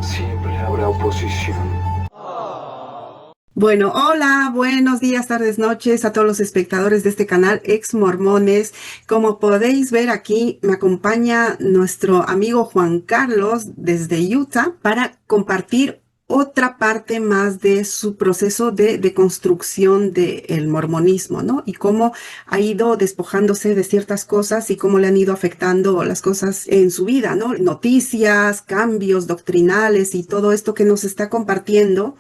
Siempre habrá oposición. Bueno, hola, buenos días, tardes, noches a todos los espectadores de este canal Ex Mormones. Como podéis ver aquí, me acompaña nuestro amigo Juan Carlos desde Utah para compartir otra parte más de su proceso de construcción del mormonismo, ¿no? Y cómo ha ido despojándose de ciertas cosas y cómo le han ido afectando las cosas en su vida, ¿no? Noticias, cambios doctrinales y todo esto que nos está compartiendo.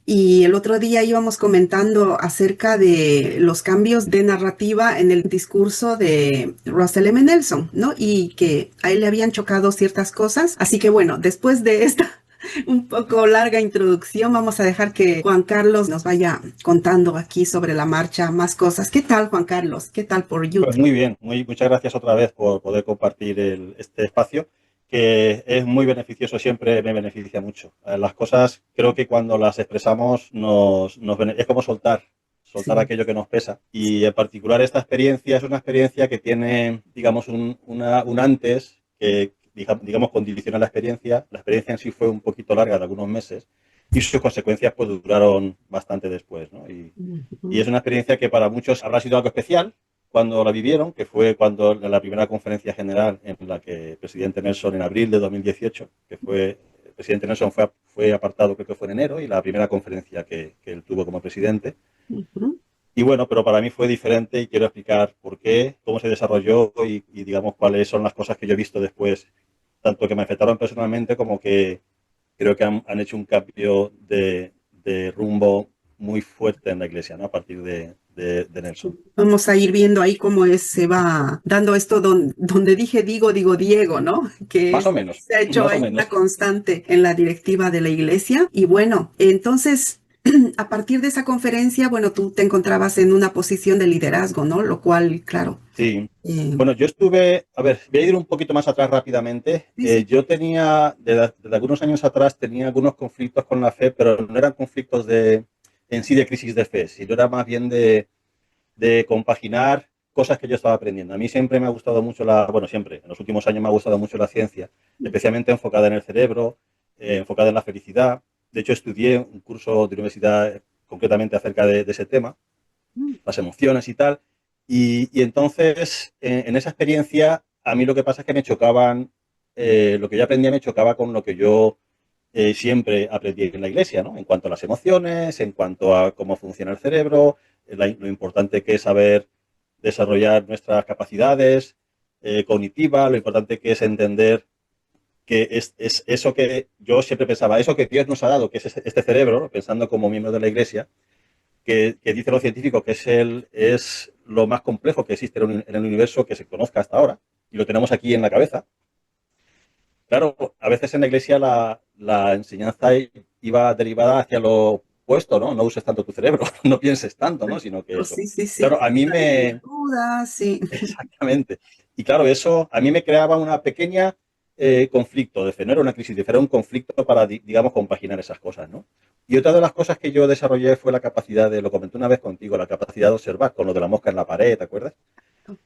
Y el otro día íbamos comentando acerca de los cambios de narrativa en el discurso de Russell M. Nelson, ¿no? Y que a él le habían chocado ciertas cosas. Así que bueno, después de esta un poco larga introducción, vamos a dejar que Juan Carlos nos vaya contando aquí sobre la marcha más cosas. ¿Qué tal, Juan Carlos? ¿Qué tal por Pues YouTube? muy bien, muchas gracias otra vez por poder compartir este espacio, que es muy beneficioso, siempre me beneficia mucho. Las cosas, creo que cuando las expresamos es como soltar Sí. aquello que nos pesa. Y en particular esta experiencia es una experiencia que tiene, digamos, un antes que, digamos, condiciona la experiencia. La experiencia en sí fue un poquito larga, de algunos meses, y sus consecuencias pues duraron bastante después, ¿no? Y Ujú. es una experiencia que para muchos habrá sido algo especial cuando la vivieron, que fue cuando en la primera conferencia general en la que el presidente Nelson, en abril de 2018, el presidente Nelson fue apartado, creo que fue en enero, y la primera conferencia que él tuvo como presidente. Ujú. Y bueno, pero para mí fue diferente y quiero explicar por qué, cómo se desarrolló y digamos cuáles son las cosas que yo he visto después, tanto que me afectaron personalmente como que creo que han hecho un cambio de rumbo muy fuerte en la iglesia, ¿no? A partir de Nelson. Vamos a ir viendo ahí cómo se va dando esto donde dije digo Diego, ¿no? Que Más o menos, se ha hecho más o ahí una menos. constante en la directiva de la iglesia. Y bueno, entonces, a partir de esa conferencia, bueno, tú te encontrabas en una posición de liderazgo, ¿no? Lo cual, claro. Sí. eh, Bueno, yo estuve, a ver, voy a ir un poquito más atrás rápidamente. sí, sí. Yo tenía, desde algunos años atrás, tenía algunos conflictos con la fe, pero no eran conflictos en sí de crisis de fe, sino era más bien de compaginar cosas que yo estaba aprendiendo. A mí siempre me ha gustado mucho bueno, siempre, en los últimos años me ha gustado mucho la ciencia, especialmente enfocada en el cerebro, enfocada en la felicidad. De hecho, estudié un curso de universidad concretamente acerca de ese tema, las emociones y tal. Y entonces, en esa experiencia, a mí lo que pasa es que me chocaban, lo que yo aprendía me chocaba con lo que yo siempre aprendí en la iglesia, ¿no? En cuanto a las emociones, en cuanto a cómo funciona el cerebro, lo importante que es saber desarrollar nuestras capacidades cognitivas, lo importante que es entender que es eso que yo siempre pensaba, eso que Dios nos ha dado, que es este cerebro, ¿no? Pensando como miembro de la iglesia, que dice lo científico que es lo más complejo que existe en el universo que se conozca hasta ahora, y lo tenemos aquí en la cabeza. Claro, a veces en la iglesia la enseñanza iba derivada hacia lo opuesto, ¿no? No uses tanto tu cerebro, no pienses tanto, ¿no? Sino que Pues eso. sí, sí, sí. Claro, a mí me... Dudas, sí. Exactamente. Y claro, eso a mí me creaba una pequeña conflicto de fe, no era una crisis de fe, era un conflicto para, digamos, compaginar esas cosas, ¿no? Y otra de las cosas que yo desarrollé fue la capacidad lo comenté una vez contigo, la capacidad de observar, con lo de la mosca en la pared, ¿te acuerdas?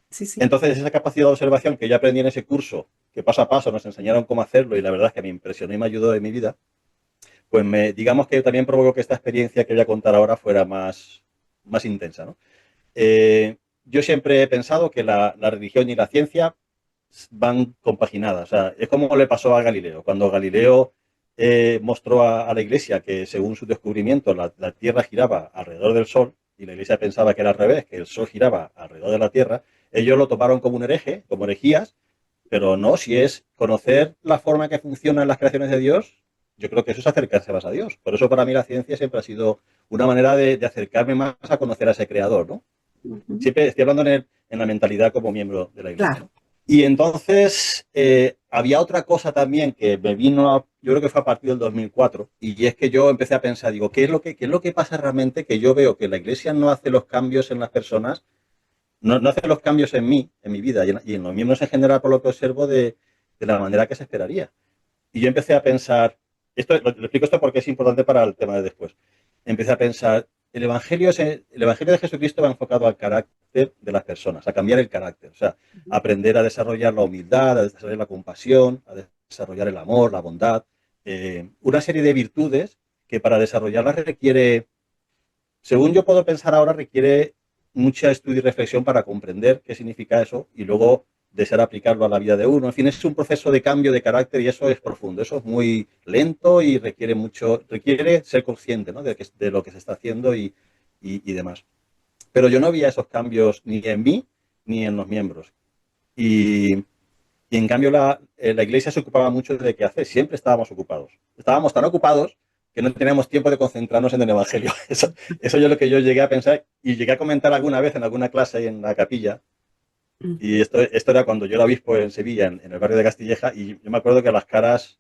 Sí, sí. Entonces, esa capacidad de observación que yo aprendí en ese curso, que paso a paso nos enseñaron cómo hacerlo y la verdad es que me impresionó y me ayudó en mi vida, pues digamos que también provocó que esta experiencia que voy a contar ahora fuera más intensa, ¿no? Eh, yo siempre he pensado que la religión y la ciencia van compaginadas. O sea, es como le pasó a Galileo. Cuando Galileo mostró a la Iglesia que, según su descubrimiento, la Tierra giraba alrededor del Sol y la Iglesia pensaba que era al revés, que el Sol giraba alrededor de la Tierra, ellos lo tomaron como un hereje, como herejías, pero no, si es conocer la forma que funcionan las creaciones de Dios, yo creo que eso es acercarse más a Dios. Por eso para mí la ciencia siempre ha sido una manera de acercarme más a conocer a ese creador, ¿no? Ujú. Siempre estoy hablando en la mentalidad como miembro de la iglesia, Claro. ¿no? Y entonces había otra cosa también que me vino, yo creo que fue a partir del 2004, y es que yo empecé a pensar, digo, qué es lo que pasa realmente? Que yo veo que la iglesia no hace los cambios en las personas, no hace los cambios en mí, en mi vida, y en los miembros en general, por lo que observo, de la manera que se esperaría. Y yo empecé a pensar, lo explico esto porque es importante para el tema de después. Empecé a pensar, el Evangelio de Jesucristo va enfocado al carácter de las personas, a cambiar el carácter, o sea, a aprender a desarrollar la humildad, a desarrollar la compasión, a desarrollar el amor, la bondad. una serie de virtudes que para desarrollarlas requiere, según yo puedo pensar ahora, requiere mucha estudio y reflexión para comprender qué significa eso y luego desear aplicarlo a la vida de uno. En fin, es un proceso de cambio de carácter y eso es profundo, eso es muy lento y requiere ser consciente, ¿no? de lo que se está haciendo y demás. Pero yo no veía esos cambios ni en mí ni en los miembros. Y, y en cambio la iglesia se ocupaba mucho de qué hacer, siempre estábamos ocupados. Estábamos tan ocupados que no teníamos tiempo de concentrarnos en el Evangelio. Eso es lo que yo llegué a pensar y llegué a comentar alguna vez en alguna clase en la capilla. Y esto era cuando yo era obispo en Sevilla, en el barrio de Castilleja, y yo me acuerdo que las caras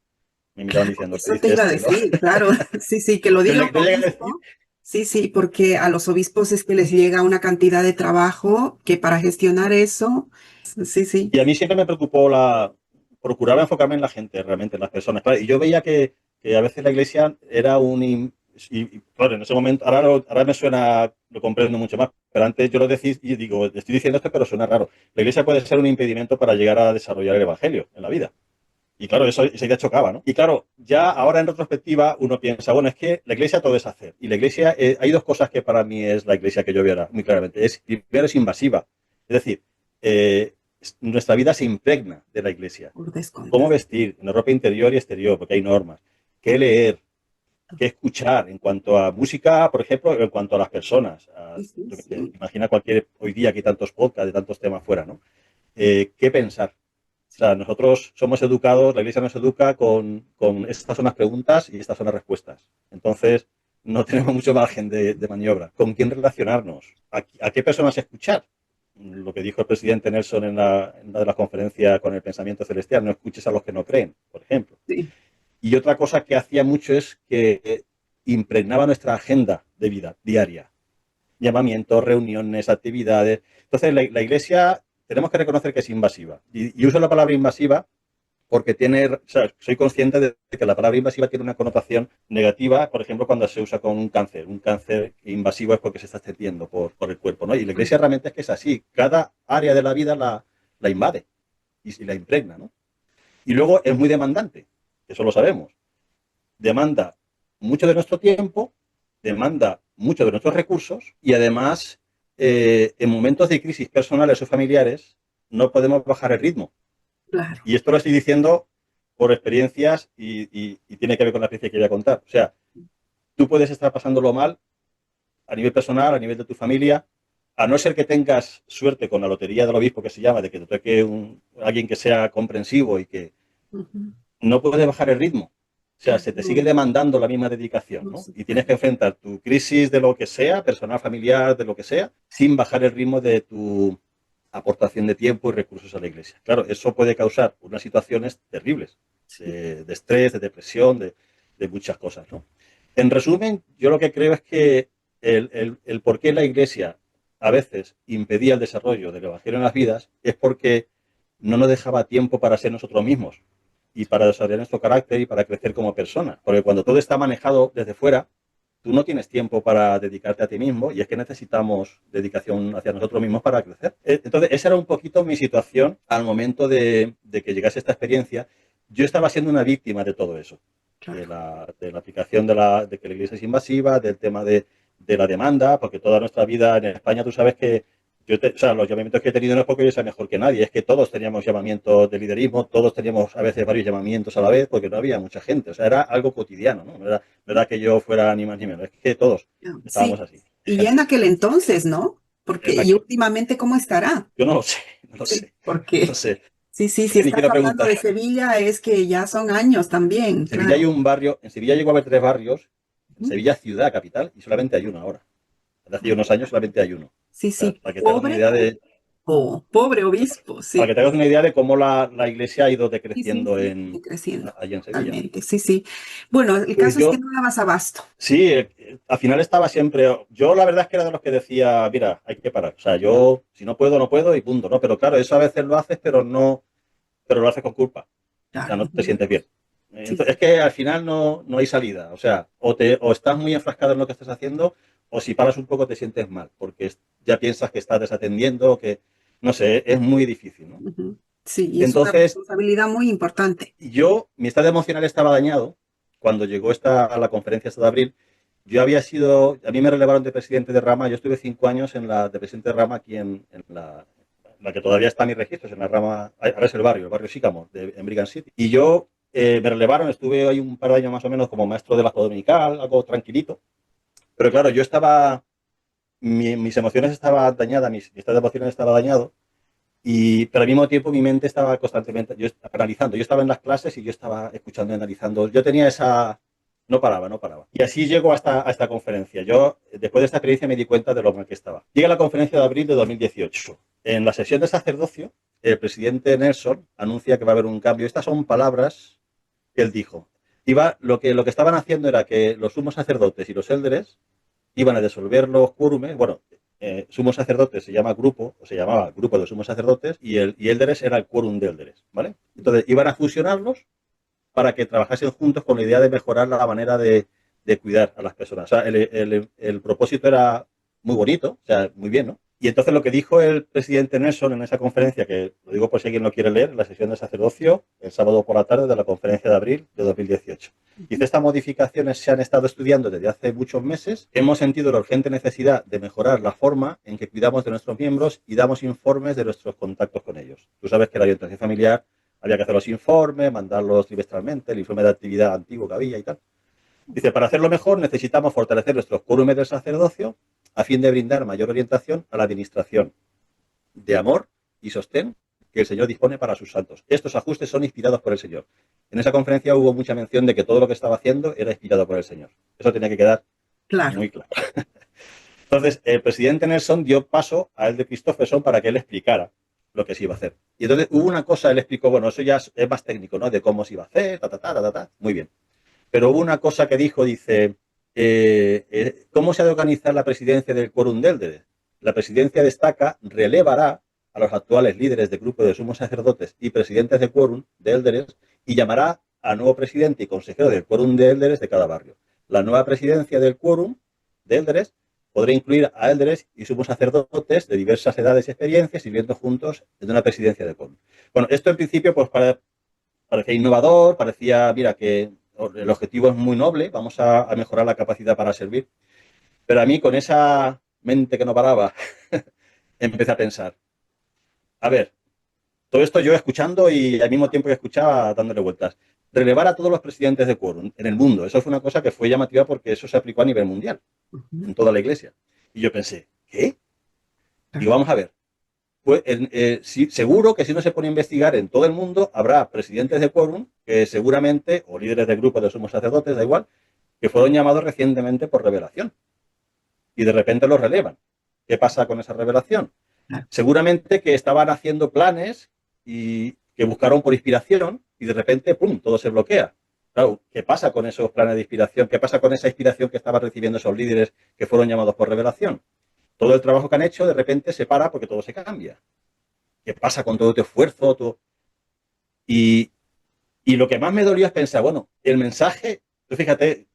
me miraban diciendo, ¿qué Eso te dice iba a este? ¿No? decir, claro. Sí, sí, que lo Yo, diga un yo llegué a decir, obispo. Sí, sí, porque a los obispos es que les llega una cantidad de trabajo que para gestionar eso, sí, sí, y a mí siempre me preocupó procuraba enfocarme en la gente, realmente, en las personas. Claro, y yo veía que a veces la iglesia era claro, en ese momento, ahora me suena, lo comprendo mucho más, pero antes yo lo decía y digo, estoy diciendo esto, pero suena raro. La iglesia puede ser un impedimento para llegar a desarrollar el evangelio en la vida. Y claro, esa idea chocaba, ¿no? Y claro, ya ahora en retrospectiva uno piensa, bueno, es que la iglesia todo es hacer. Y la iglesia, hay dos cosas que para mí es la iglesia que yo veo ahora muy claramente. Primero es invasiva. Es decir, nuestra vida se impregna de la iglesia. por descontado. Cómo vestir, en la ropa interior y exterior, porque hay normas. Qué leer, qué escuchar en cuanto a música, por ejemplo, en cuanto a las personas. Sí, sí, Yo qué sé, sí. imagina hoy día que hay tantos podcasts de tantos temas fuera, ¿no? ¿Qué pensar? O sea, nosotros somos educados, la iglesia nos educa con estas son las preguntas y estas son las respuestas. Entonces, no tenemos mucho margen de maniobra. ¿Con quién relacionarnos? ¿A qué personas escuchar? Lo que dijo el presidente Nelson en una de las conferencias con el pensamiento celestial, no escuches a los que no creen, por ejemplo. Sí. Y otra cosa que hacía mucho es que impregnaba nuestra agenda de vida diaria. Llamamientos, reuniones, actividades. Entonces, la iglesia tenemos que reconocer que es invasiva. Y uso la palabra invasiva porque soy consciente de que la palabra invasiva tiene una connotación negativa, por ejemplo, cuando se usa con un cáncer. Un cáncer invasivo es porque se está extendiendo por el cuerpo, ¿no? Y la iglesia realmente es que es así. Cada área de la vida la invade y la impregna, ¿no? Y luego es muy demandante, eso lo sabemos. Demanda mucho de nuestro tiempo, demanda mucho de nuestros recursos y además en momentos de crisis personales o familiares no podemos bajar el ritmo. Claro. Y esto lo estoy diciendo por experiencias y tiene que ver con la experiencia que voy a contar. O sea, tú puedes estar pasándolo mal a nivel personal, a nivel de tu familia, a no ser que tengas suerte con la lotería del obispo que se llama, de que te toque alguien que sea comprensivo y que Ujú. no puedes bajar el ritmo. O sea, se te sigue No, demandando la misma dedicación, no ¿no? se Y tienes puede. que enfrentar tu crisis de lo que sea, personal, familiar, de lo que sea, sin bajar el ritmo de tu aportación de tiempo y recursos a la iglesia. Claro, eso puede causar unas situaciones terribles, Sí, de estrés, de depresión, de muchas cosas, ¿no? En resumen, yo lo que creo es que el por qué la iglesia a veces impedía el desarrollo del evangelio en las vidas es porque no nos dejaba tiempo para ser nosotros mismos y para desarrollar nuestro carácter y para crecer como persona. Porque cuando todo está manejado desde fuera, tú no tienes tiempo para dedicarte a ti mismo y es que necesitamos dedicación hacia nosotros mismos para crecer. Entonces, esa era un poquito mi situación al momento de que llegase esta experiencia. Yo estaba siendo una víctima de todo eso, claro. de la aplicación de que la iglesia es invasiva, del tema de la demanda, porque toda nuestra vida en España, tú sabes que o sea, los llamamientos que he tenido no es porque yo sea mejor que nadie, es que todos teníamos llamamientos de liderismo, todos teníamos a veces varios llamamientos a la vez, porque no había mucha gente, o sea, era algo cotidiano, ¿no? No era que yo fuera ni más ni menos, es que todos estábamos Sí, así. y ya en aquel entonces, ¿no? Porque, y Exacto. últimamente, ¿cómo estará? Yo no lo sé, no lo Sí, sé, no lo porque, sé. sí, sí, Es si que ni estás quiero hablando preguntar. de Sevilla, es que ya son años también, En Sevilla hay claro. un barrio, en Sevilla llegó a haber 3 barrios, en Ujú. Sevilla ciudad capital, y solamente hay uno ahora. Desde hace unos años solamente hay uno. Sí, O sea, sí, para que te hagas una pobre idea obispo, pobre obispo, para que sí. te hagas una idea de cómo la iglesia ha ido Sí, sí, decreciendo sí, creciendo, allí en Sevilla. totalmente, sí, sí. Bueno, el Pues caso es que yo, no dabas abasto. sí, al final estaba siempre. Yo la verdad es que era de los que decía, mira, hay que parar. O sea, yo si no puedo, no puedo y punto, ¿no? Pero claro, eso a veces lo haces, pero lo haces con culpa. O sea, Claro, no te sientes bien. sí, Entonces, es sí. que al final no hay salida. O sea, o estás muy enfrascado en lo que estás haciendo, o si paras un poco te sientes mal, porque ya piensas que estás desatendiendo, que no sé, es muy difícil, ¿no? Ujú. Sí, y es una Entonces, responsabilidad muy importante. mi estado emocional estaba dañado cuando llegó a la conferencia esta de abril, a mí me relevaron de presidente de rama, yo estuve 5 años de presidente de rama aquí en la que todavía está mi registro, en la rama, ahora es el barrio Sycamore, en Brigham City. Y yo me relevaron, estuve ahí un par de años más o menos como maestro de la escuela dominical, algo tranquilito. Pero claro, mis emociones estaban dañadas, mi estado de emociones estaba dañado, pero al mismo tiempo mi mente estaba constantemente analizando. Yo estaba en las clases y yo estaba escuchando y analizando. Yo tenía esa... No paraba, no paraba. Y así llego a esta conferencia. Yo, después de esta experiencia, me di cuenta de lo mal que estaba. Llega la conferencia de abril de 2018. En la sesión de sacerdocio, el presidente Nelson anuncia que va a haber un cambio. Estas son palabras que él dijo. Lo que estaban haciendo era que los sumos sacerdotes y los élderes iban a disolver los quórumes. Bueno, sumo sacerdote se llamaba grupo de sumos sacerdotes y élderes era el quórum de élderes, ¿vale? Entonces iban a fusionarlos para que trabajasen juntos con la idea de mejorar la manera de cuidar a las personas. O sea, el propósito era muy bonito, o sea, muy bien, ¿no? Y entonces lo que dijo el presidente Nelson en esa conferencia, que lo digo por si alguien lo quiere leer, en la sesión de sacerdocio, el sábado por la tarde de la conferencia de abril de 2018. Dice, estas modificaciones se han estado estudiando desde hace muchos meses. Hemos sentido la urgente necesidad de mejorar la forma en que cuidamos de nuestros miembros y damos informes de nuestros contactos con ellos. Tú sabes que la orientación familiar había que hacer los informes, mandarlos trimestralmente, el informe de actividad antiguo que había y tal. Dice, para hacerlo mejor necesitamos fortalecer nuestros quórumes del sacerdocio a fin de brindar mayor orientación a la administración de amor y sostén que el Señor dispone para sus santos. Estos ajustes son inspirados por el Señor. En esa conferencia hubo mucha mención de que todo lo que estaba haciendo era inspirado por el Señor. Eso tenía que quedar muy claro. Entonces, el presidente Nelson dio paso a él de Christopherson para que él explicara lo que se iba a hacer. Y entonces hubo una cosa, él explicó, bueno, eso ya es más técnico, ¿no? De cómo se iba a hacer, muy bien. Pero hubo una cosa que dice, ¿cómo se ha de organizar la presidencia del quórum de élderes? La presidencia destaca, relevará a los actuales líderes de grupo de sumos sacerdotes y presidentes de quórum de élderes y llamará a nuevo presidente y consejero del quórum de élderes de cada barrio. La nueva presidencia del quórum de élderes podrá incluir a élderes y sumos sacerdotes de diversas edades y experiencias sirviendo juntos en una presidencia de quórum. Bueno, esto en principio pues parecía innovador, parecía, mira, que el objetivo es muy noble, vamos a mejorar la capacidad para servir. Pero a mí, con esa mente que no paraba, empecé a pensar, a ver, todo esto yo escuchando y al mismo tiempo que escuchaba dándole vueltas. Relevar a todos los presidentes de quórum en el mundo, eso fue una cosa que fue llamativa porque eso se aplicó a nivel mundial, en toda la iglesia. Y yo pensé, ¿qué? Digo, vamos a ver. Pues, seguro que si uno se pone a investigar en todo el mundo, habrá presidentes de quórum que seguramente, o líderes de grupos de sumos sacerdotes, da igual, que fueron llamados recientemente por revelación. Y de repente los relevan. ¿Qué pasa con esa revelación? Seguramente que estaban haciendo planes y que buscaron por inspiración y de repente, ¡pum!, todo se bloquea. Claro, ¿qué pasa con esos planes de inspiración? ¿Qué pasa con esa inspiración que estaban recibiendo esos líderes que fueron llamados por revelación? Todo el trabajo que han hecho de repente se para porque todo se cambia. ¿Qué pasa con todo tu esfuerzo? Y lo que más me dolió es pensar, bueno, el mensaje, tú fíjate,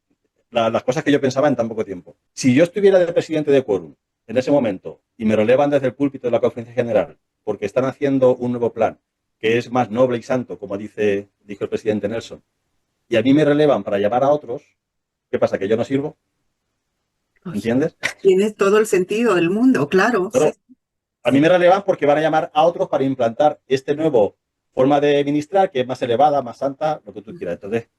las cosas que yo pensaba en tan poco tiempo. Si yo estuviera de presidente de quórum en ese momento y me relevan desde el púlpito de la conferencia general porque están haciendo un nuevo plan que es más noble y santo, como dijo el presidente Nelson, y a mí me relevan para llamar a otros, ¿qué pasa? ¿Que yo no sirvo? ¿Entiendes? Tienes todo el sentido del mundo, claro. Pero a mí me relevan porque van a llamar a otros para implantar este nuevo forma de ministrar que es más elevada, más santa, lo que tú quieras. Entonces,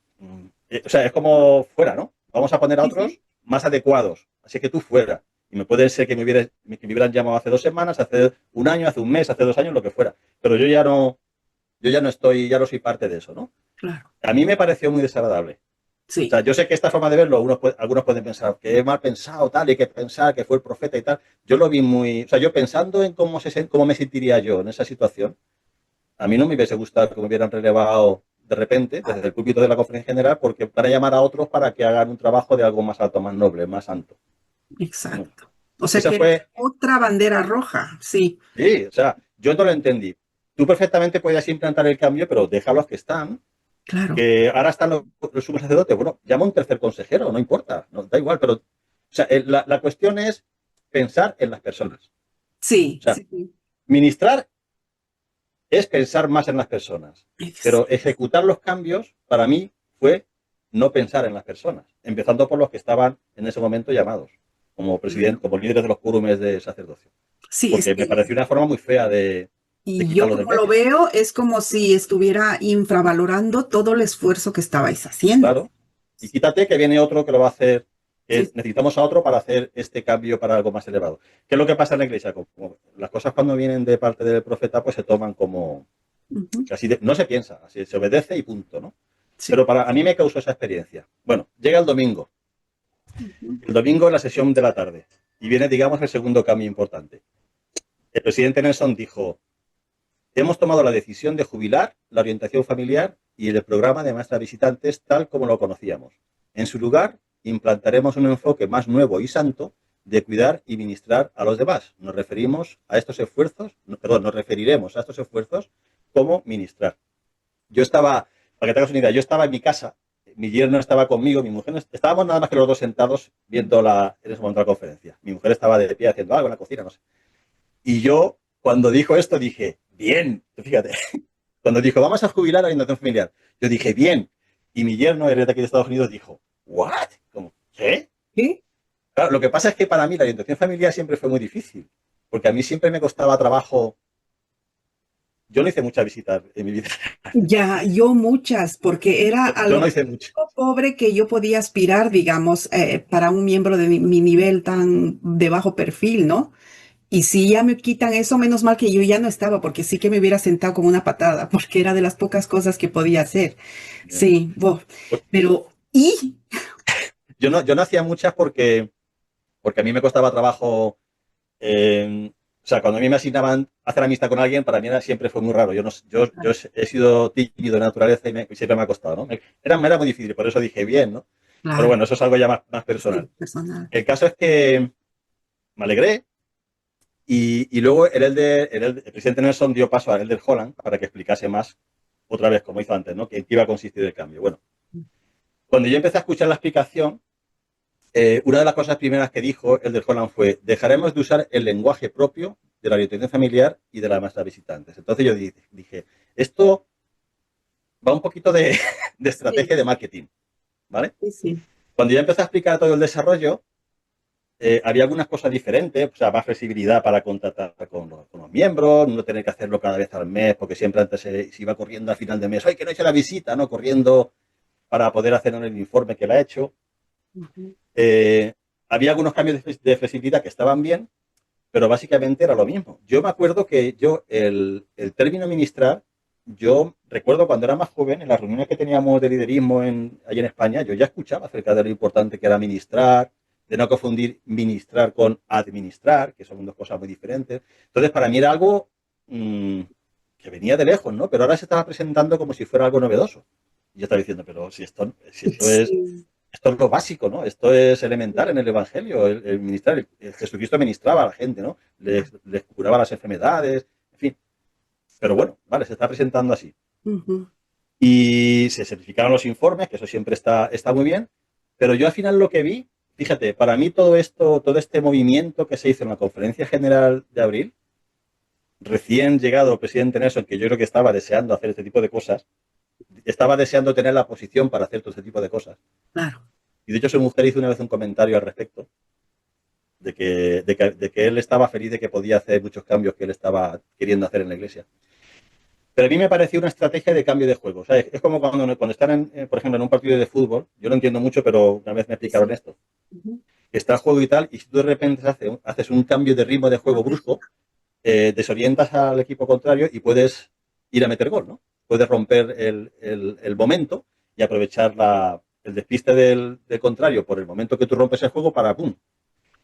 o sea, es como fuera, ¿no? Vamos a poner a otros más adecuados. Así que tú fuera. Y me puede ser que me hubieran llamado hace 2 semanas, hace un año, hace un mes, hace 2 años, lo que fuera. Pero yo ya no estoy, ya no soy parte de eso, ¿no? Claro. A mí me pareció muy desagradable. Sí. O sea, yo sé que esta forma de verlo, algunos pueden pensar que es mal pensado, tal, hay que pensar que fue el profeta y tal. Yo lo vi muy... O sea, yo pensando en cómo me sentiría yo en esa situación, a mí no me hubiese gustado que me hubieran relevado de repente desde el púlpito de la conferencia general porque para llamar a otros para que hagan un trabajo de algo más alto, más noble, más santo. Exacto. O sea, Esa que fue... otra bandera roja, sí. Sí, o sea, yo no lo entendí. Tú perfectamente podías implantar el cambio, pero déjalos que están. Claro. Que ahora están los sumos sacerdotes. Bueno, llama a un tercer consejero, no importa, no, da igual, pero o sea, la cuestión es pensar en las personas. Sí, O sea, sí. ministrar es pensar más en las personas, pero ejecutar los cambios para mí fue no pensar en las personas, empezando por los que estaban en ese momento llamados como presidente, como líderes de los quórumes de sacerdocio. Sí, es Porque me que, pareció una forma muy fea de y yo quitarlos del como lo medio. veo, es como si estuviera infravalorando todo el esfuerzo que estabais haciendo. Claro. Y quítate que viene otro que lo va a hacer, Sí. que necesitamos a otro para hacer este cambio para algo más elevado. ¿Qué es lo que pasa en la iglesia? Como las cosas cuando vienen de parte del profeta, pues se toman como Ujú. casi no se piensa, así se obedece y punto, ¿no? Sí. Pero a mí me causó esa experiencia. Bueno, llega el domingo. Ujú. El domingo en la sesión de la tarde. Y viene, digamos, el segundo cambio importante. El presidente Nelson dijo: hemos tomado la decisión de jubilar la orientación familiar y el programa de maestras visitantes tal como lo conocíamos. En su lugar, implantaremos un enfoque más nuevo y santo de cuidar y ministrar a los demás. Nos referiremos a estos esfuerzos como ministrar. Yo estaba, para que te hagas una idea, yo estaba en mi casa, mi yerno estaba conmigo, mi mujer, estábamos nada más que los dos sentados viendo en ese momento la conferencia. Mi mujer estaba de pie haciendo algo en la cocina, no sé. Y yo, cuando dijo esto, dije, bien, fíjate, cuando dijo, vamos a jubilar la orientación familiar, yo dije, bien. Y mi yerno, el de aquí de Estados Unidos, dijo, ¿what? ¿Cómo? ¿Qué? ¿Sí? Claro, lo que pasa es que para mí la orientación familiar siempre fue muy difícil, porque a mí siempre me costaba trabajo. Yo no hice muchas visitas en mi vida. Ya, yo muchas, porque era a Yo lo no hice mucho. pobre que yo podía aspirar, digamos, para un miembro de mi nivel tan de bajo perfil, ¿no? Y si ya me quitan eso, menos mal que yo ya no estaba, porque sí que me hubiera sentado como una patada, porque era de las pocas cosas que podía hacer. Sí, Pues pero, ¿y? yo no hacía muchas porque a mí me costaba trabajo. O sea, cuando a mí me asignaban hacer amistad con alguien, para mí siempre fue muy raro. Yo, no, yo he sido tímido de naturaleza y siempre me ha costado, ¿no? Me era muy difícil, por eso dije bien, ¿no? Pero Claro, bueno, eso es algo ya más personal. sí, personal. El caso es que me alegré y luego el presidente Nelson dio paso a Elder Holland para que explicase más, otra vez, como hizo antes, ¿no? Que en qué iba a consistir el cambio. Bueno, cuando yo empecé a escuchar la explicación, una de las cosas primeras que dijo el de Holland fue: dejaremos de usar el lenguaje propio de la orientación familiar y de la maestra visitantes. Entonces yo dije, esto va un poquito de, de Sí, estrategia de marketing, ¿vale? sí, sí. Cuando yo empecé a explicar todo el desarrollo, había algunas cosas diferentes, o sea, más flexibilidad para contratar con los miembros, no tener que hacerlo cada vez al mes, porque siempre antes se iba corriendo al final de mes, ¡ay, que no he hecho la visita!, ¿no? Corriendo para poder hacer el informe que le ha hecho. Ujú. Eh, Había algunos cambios de flexibilidad que estaban bien, pero básicamente era lo mismo. Yo me acuerdo que el término ministrar, yo recuerdo cuando era más joven, en las reuniones que teníamos de liderismo allí en España, yo ya escuchaba acerca de lo importante que era ministrar, de no confundir ministrar con administrar, que son dos cosas muy diferentes. Entonces, para mí era algo que venía de lejos, ¿no? Pero ahora se estaba presentando como si fuera algo novedoso. Y yo estaba diciendo, pero si esto es Sí, esto es lo básico, ¿no? Esto es elemental en el Evangelio, el ministrar. Jesucristo ministraba a la gente, ¿no? Les curaba las enfermedades, en fin. Pero bueno, vale, se está presentando así. ujú. Y se certificaron los informes, que eso siempre está muy bien. Pero yo al final lo que vi, fíjate, para mí todo esto, todo este movimiento que se hizo en la Conferencia General de abril, recién llegado el presidente Nelson, que yo creo que estaba deseando hacer este tipo de cosas, estaba deseando tener la posición para hacer todo este tipo de cosas. Claro. Y de hecho su mujer hizo una vez un comentario al respecto, de que él estaba feliz de que podía hacer muchos cambios que él estaba queriendo hacer en la iglesia. Pero a mí me pareció una estrategia de cambio de juego. O sea, es como cuando están, por ejemplo, en un partido de fútbol, yo no entiendo mucho, pero una vez me Sí, explicaron sí. esto, Ujú. que está el juego y tal, y si tú de repente haces un cambio de ritmo de juego brusco, desorientas al equipo contrario y puedes ir a meter gol, ¿no? Puedes romper el momento y aprovechar el despiste del contrario por el momento que tú rompes el juego para ¡pum!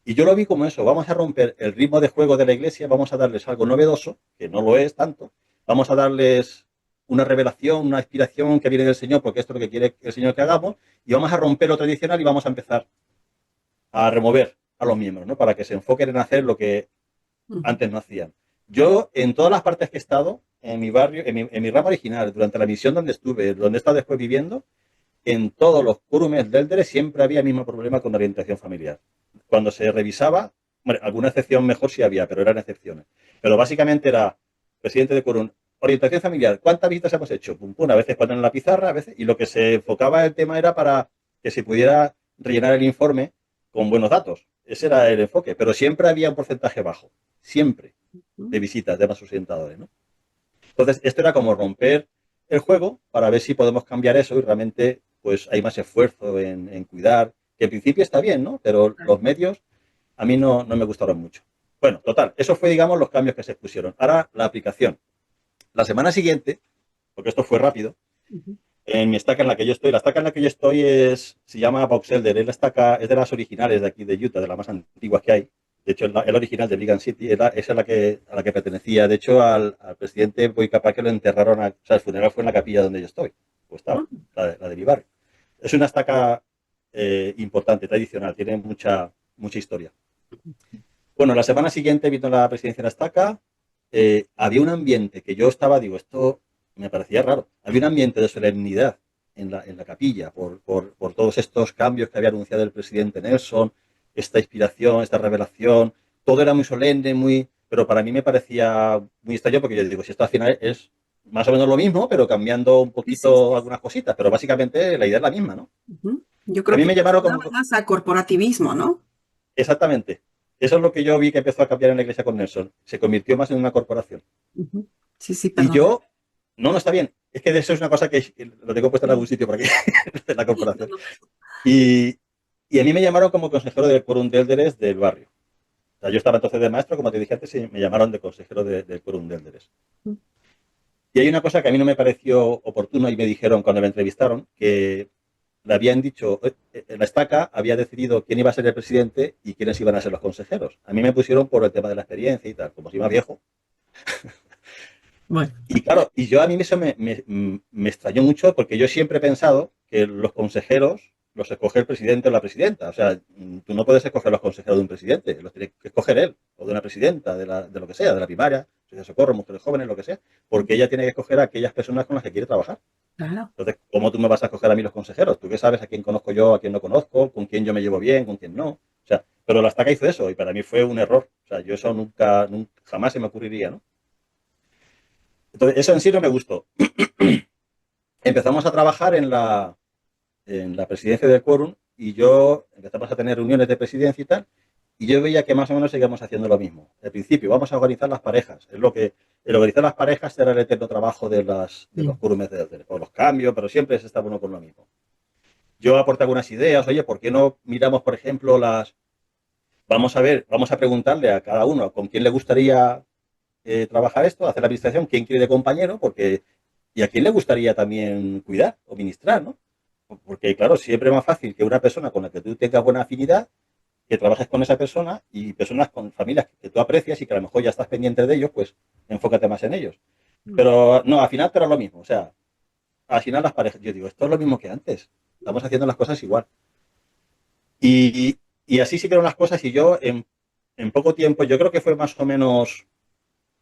Y yo lo vi como eso: vamos a romper el ritmo de juego de la iglesia, vamos a darles algo novedoso, que no lo es tanto, vamos a darles una revelación, una inspiración que viene del Señor, porque esto es lo que quiere el Señor que hagamos, y vamos a romper lo tradicional y vamos a empezar a remover a los miembros, ¿no? Para que se enfoquen en hacer lo que Ujú. antes no hacían. Yo, en todas las partes que he estado, en mi barrio, en mi rama original, durante la misión donde estuve, donde he estado después viviendo, en todos los quórumes del DELDRE siempre había el mismo problema con la orientación familiar. Cuando se revisaba, bueno, alguna excepción mejor sí había, pero eran excepciones. Pero básicamente era presidente de quórum, orientación familiar, ¿cuántas visitas hemos hecho? Pum, pum, a veces ponen en la pizarra, a veces, y lo que se enfocaba el tema era para que se pudiera rellenar el informe con buenos datos. Ese era el enfoque, pero siempre había un porcentaje bajo, siempre, de visitas de más orientadores, ¿no? Entonces, esto era como romper el juego para ver si podemos cambiar eso y realmente pues hay más esfuerzo en cuidar, que en principio está bien, ¿no? Pero los medios a mí no me gustaron mucho. Bueno, total, eso fue, digamos, los cambios que se pusieron. Ahora, la aplicación. La semana siguiente, porque esto fue rápido, Ujú. en mi estaca en la que yo estoy, la estaca en la que yo estoy se llama Box Elder, es la estaca, es de las originales de aquí de Utah, de las más antiguas que hay. De hecho, el original de Brigham City, esa es a la que pertenecía. De hecho, al presidente voy capaz que lo enterraron, o sea, el funeral fue en la capilla donde yo estoy, o estaba, la de mi barrio. Es una estaca importante, tradicional, tiene mucha historia. Bueno, la semana siguiente vino la presidencia de la estaca, había un ambiente que yo estaba, digo, esto me parecía raro, había un ambiente de solemnidad en la capilla por todos estos cambios que había anunciado el presidente Nelson, esta inspiración, esta revelación, todo era muy solemne, pero para mí me parecía muy extraño porque yo digo, si esto al final es más o menos lo mismo, pero cambiando un Sí, sí, poquito algunas cositas, pero básicamente la idea es la misma, ¿no? ujú. Yo A creo mí que me llamaron nada como, más a corporativismo, ¿no? exactamente, eso es lo que yo vi que empezó a cambiar en la iglesia con Nelson, se convirtió más en una corporación. Ujú. Sí, sí, Y perdón. yo, no está bien. Es que de eso es una cosa que lo tengo puesto en algún Sí. sitio por aquí, de la No, corporación. no. Y, y a mí me llamaron como consejero del Quórum de Élderes del barrio. O sea, yo estaba entonces de maestro, como te dije antes, y me llamaron de consejero del Quórum de Élderes. Y hay una cosa que a mí no me pareció oportuno y me dijeron cuando me entrevistaron, que le habían dicho, en la estaca había decidido quién iba a ser el presidente y quiénes iban a ser los consejeros. A mí me pusieron por el tema de la experiencia y tal, como si iba viejo. Bueno, Y claro, y yo a mí eso me extrañó mucho porque yo siempre he pensado que los consejeros los escoge el presidente o la presidenta. O sea, tú no puedes escoger los consejeros de un presidente, los tiene que escoger él, o de una presidenta, de lo que sea, de la primaria, de socorro, mujeres jóvenes, lo que sea, porque ella tiene que escoger a aquellas personas con las que quiere trabajar. claro. Entonces, ¿cómo tú me vas a escoger a mí los consejeros? Tú qué sabes a quién conozco yo, a quién no conozco, con quién yo me llevo bien, con quién no. O sea, pero la estaca hizo eso y para mí fue un error. O sea, yo eso nunca jamás se me ocurriría, ¿no? Entonces, eso en sí no me gustó. Empezamos a trabajar en la presidencia del quórum y yo empezamos a tener reuniones de presidencia y tal, y yo veía que más o menos seguíamos haciendo lo mismo. Al principio, vamos a organizar las parejas. El organizar las parejas era el eterno trabajo de los Sí. quórumes por los cambios, pero siempre se estaba uno con lo mismo. Yo aporté algunas ideas, oye, ¿por qué no miramos, por ejemplo, vamos a ver, vamos a preguntarle a cada uno con quién le gustaría trabajar esto, hacer la administración, quién quiere de compañero, porque y a quién le gustaría también cuidar o ministrar, ¿no? Porque, claro, siempre es más fácil que una persona con la que tú tengas buena afinidad, que trabajes con esa persona y personas con familias que tú aprecias y que a lo mejor ya estás pendiente de ellos, pues enfócate más en ellos. Pero no, al final te era lo mismo. O sea, al final las parejas, yo digo, esto es lo mismo que antes. Estamos haciendo las cosas igual. Y así siguieron las cosas y yo en poco tiempo, yo creo que fue más o menos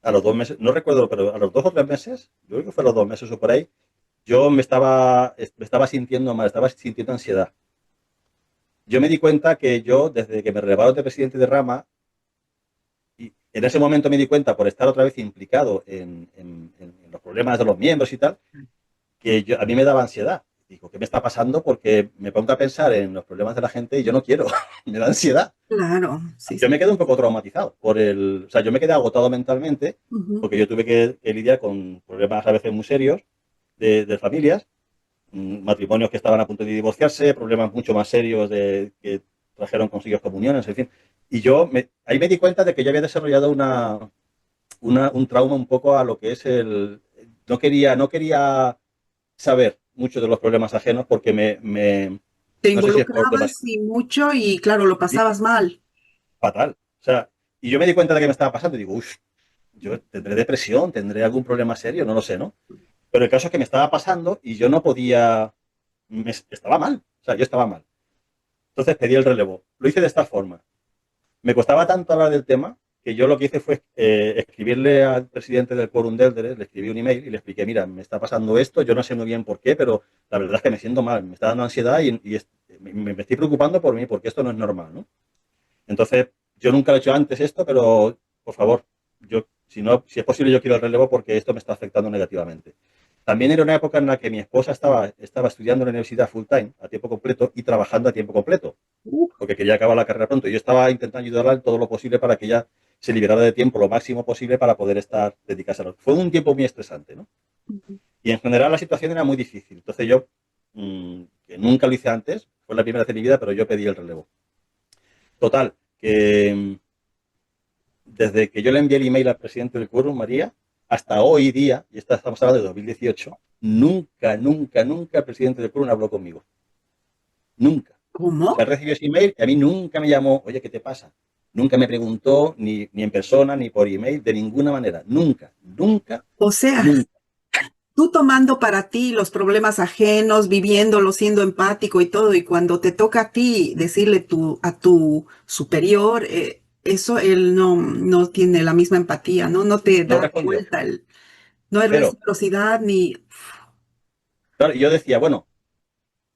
a los 2 meses, no recuerdo, pero a los 2 o 3 meses, yo creo que fue a los 2 meses o por ahí, yo me estaba sintiendo mal, estaba sintiendo ansiedad. Yo me di cuenta que yo, desde que me relevaron de presidente de rama, y en ese momento me di cuenta, por estar otra vez implicado en los problemas de los miembros y tal, que a mí me daba ansiedad. Digo, ¿qué me está pasando? Porque me pongo a pensar en los problemas de la gente y yo no quiero, me da ansiedad. Claro, sí, Yo sí. me quedé un poco traumatizado o sea, yo me quedé agotado mentalmente Ujú. porque yo tuve que lidiar con problemas a veces muy serios de familias, matrimonios que estaban a punto de divorciarse, problemas mucho más serios que trajeron consigo comuniones, en fin. Y ahí me di cuenta de que yo había desarrollado un trauma un poco a lo que es no quería saber mucho de los problemas ajenos porque Te no sé si es por involucrabas demasiado sí, mucho y claro, lo pasabas mal. fatal. O sea, y yo me di cuenta de que me estaba pasando y digo, uff, yo tendré depresión, tendré algún problema serio, no lo sé, ¿no? Pero el caso es que me estaba pasando y yo no podía, estaba mal, o sea, yo estaba mal. Entonces pedí el relevo. Lo hice de esta forma. Me costaba tanto hablar del tema que yo lo que hice fue escribirle al presidente del Quórum de Élderes, le escribí un email y le expliqué, mira, me está pasando esto, yo no sé muy bien por qué, pero la verdad es que me siento mal, me está dando ansiedad y me estoy preocupando por mí porque esto no es normal, ¿no? Entonces, yo nunca lo he hecho antes esto, pero por favor, yo Si es posible, yo quiero el relevo porque esto me está afectando negativamente. También era una época en la que mi esposa estaba estudiando en la universidad full time, a tiempo completo, y trabajando a tiempo completo, porque quería acabar la carrera pronto. Yo estaba intentando ayudarla en todo lo posible para que ella se liberara de tiempo lo máximo posible para poder dedicarse a lo. Fue un tiempo muy estresante, ¿no? Y en general la situación era muy difícil. Entonces yo, que nunca lo hice antes, fue la primera vez en mi vida, pero yo pedí el relevo. Total, que desde que yo le envié el email al presidente del quórum, María, hasta hoy día, y estamos hablando de 2018, nunca el presidente del quórum habló conmigo. Nunca. O sea, ¿Cómo? recibió ese email y a mí nunca me llamó, oye, ¿qué te pasa? Nunca me preguntó, ni en persona, ni por email, de ninguna manera. O sea, Nunca. tú tomando para ti los problemas ajenos, viviéndolos, siendo empático y todo, y cuando te toca a ti decirle a tu superior, eso él no tiene la misma empatía, ¿no? No te No da de respondió. vuelta no hay Pero, reciprocidad ni. claro, yo decía, bueno,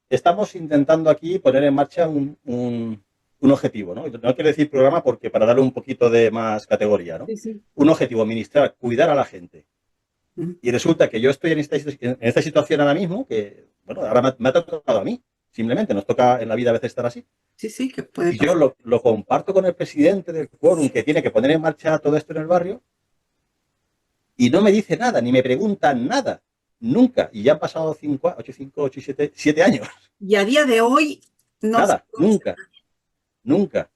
estamos intentando aquí poner en marcha un objetivo, ¿no? No quiero decir programa porque para darle un poquito de más categoría, ¿no? Sí, sí. Un objetivo, administrar, cuidar a la gente. Mm. Y resulta que yo estoy en esta situación ahora mismo, que, bueno, ahora me ha tocado a mí. Simplemente nos toca en la vida a veces estar así. Sí, sí, que puede Y yo pasar. lo comparto con el presidente del quórum que tiene que poner en marcha todo esto en el barrio y no me dice nada, ni me pregunta nada. Nunca. Y ya han pasado 5, 8, 7 años. Y a día de hoy no se Nada, nunca, nunca.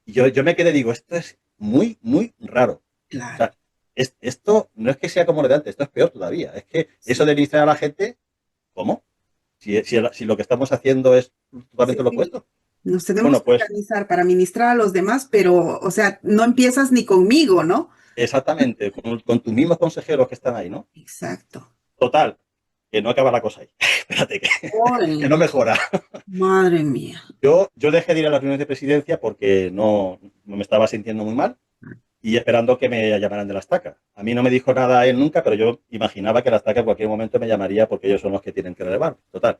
Y yo me quedé, digo, esto es muy raro. O claro. sea, esto no es que sea como lo de antes, esto es peor todavía. Es que eso Sí, de administrar a la gente, ¿cómo? Si lo que estamos haciendo es sí, totalmente lo sí. opuesto. Nos tenemos Bueno, que pues organizar para ministrar a los demás, pero, o sea, no empiezas ni conmigo, ¿no? exactamente, con tus mismos consejeros que están ahí, ¿no? Exacto. Total, que no acaba la cosa ahí. Espérate, que Órale, no mejora. madre mía. Yo dejé de ir a las reuniones de presidencia porque no me estaba sintiendo muy mal y esperando que me llamaran de la estaca. A mí no me dijo nada él nunca, pero yo imaginaba que la estaca en cualquier momento me llamaría porque ellos son los que tienen que relevar. Total.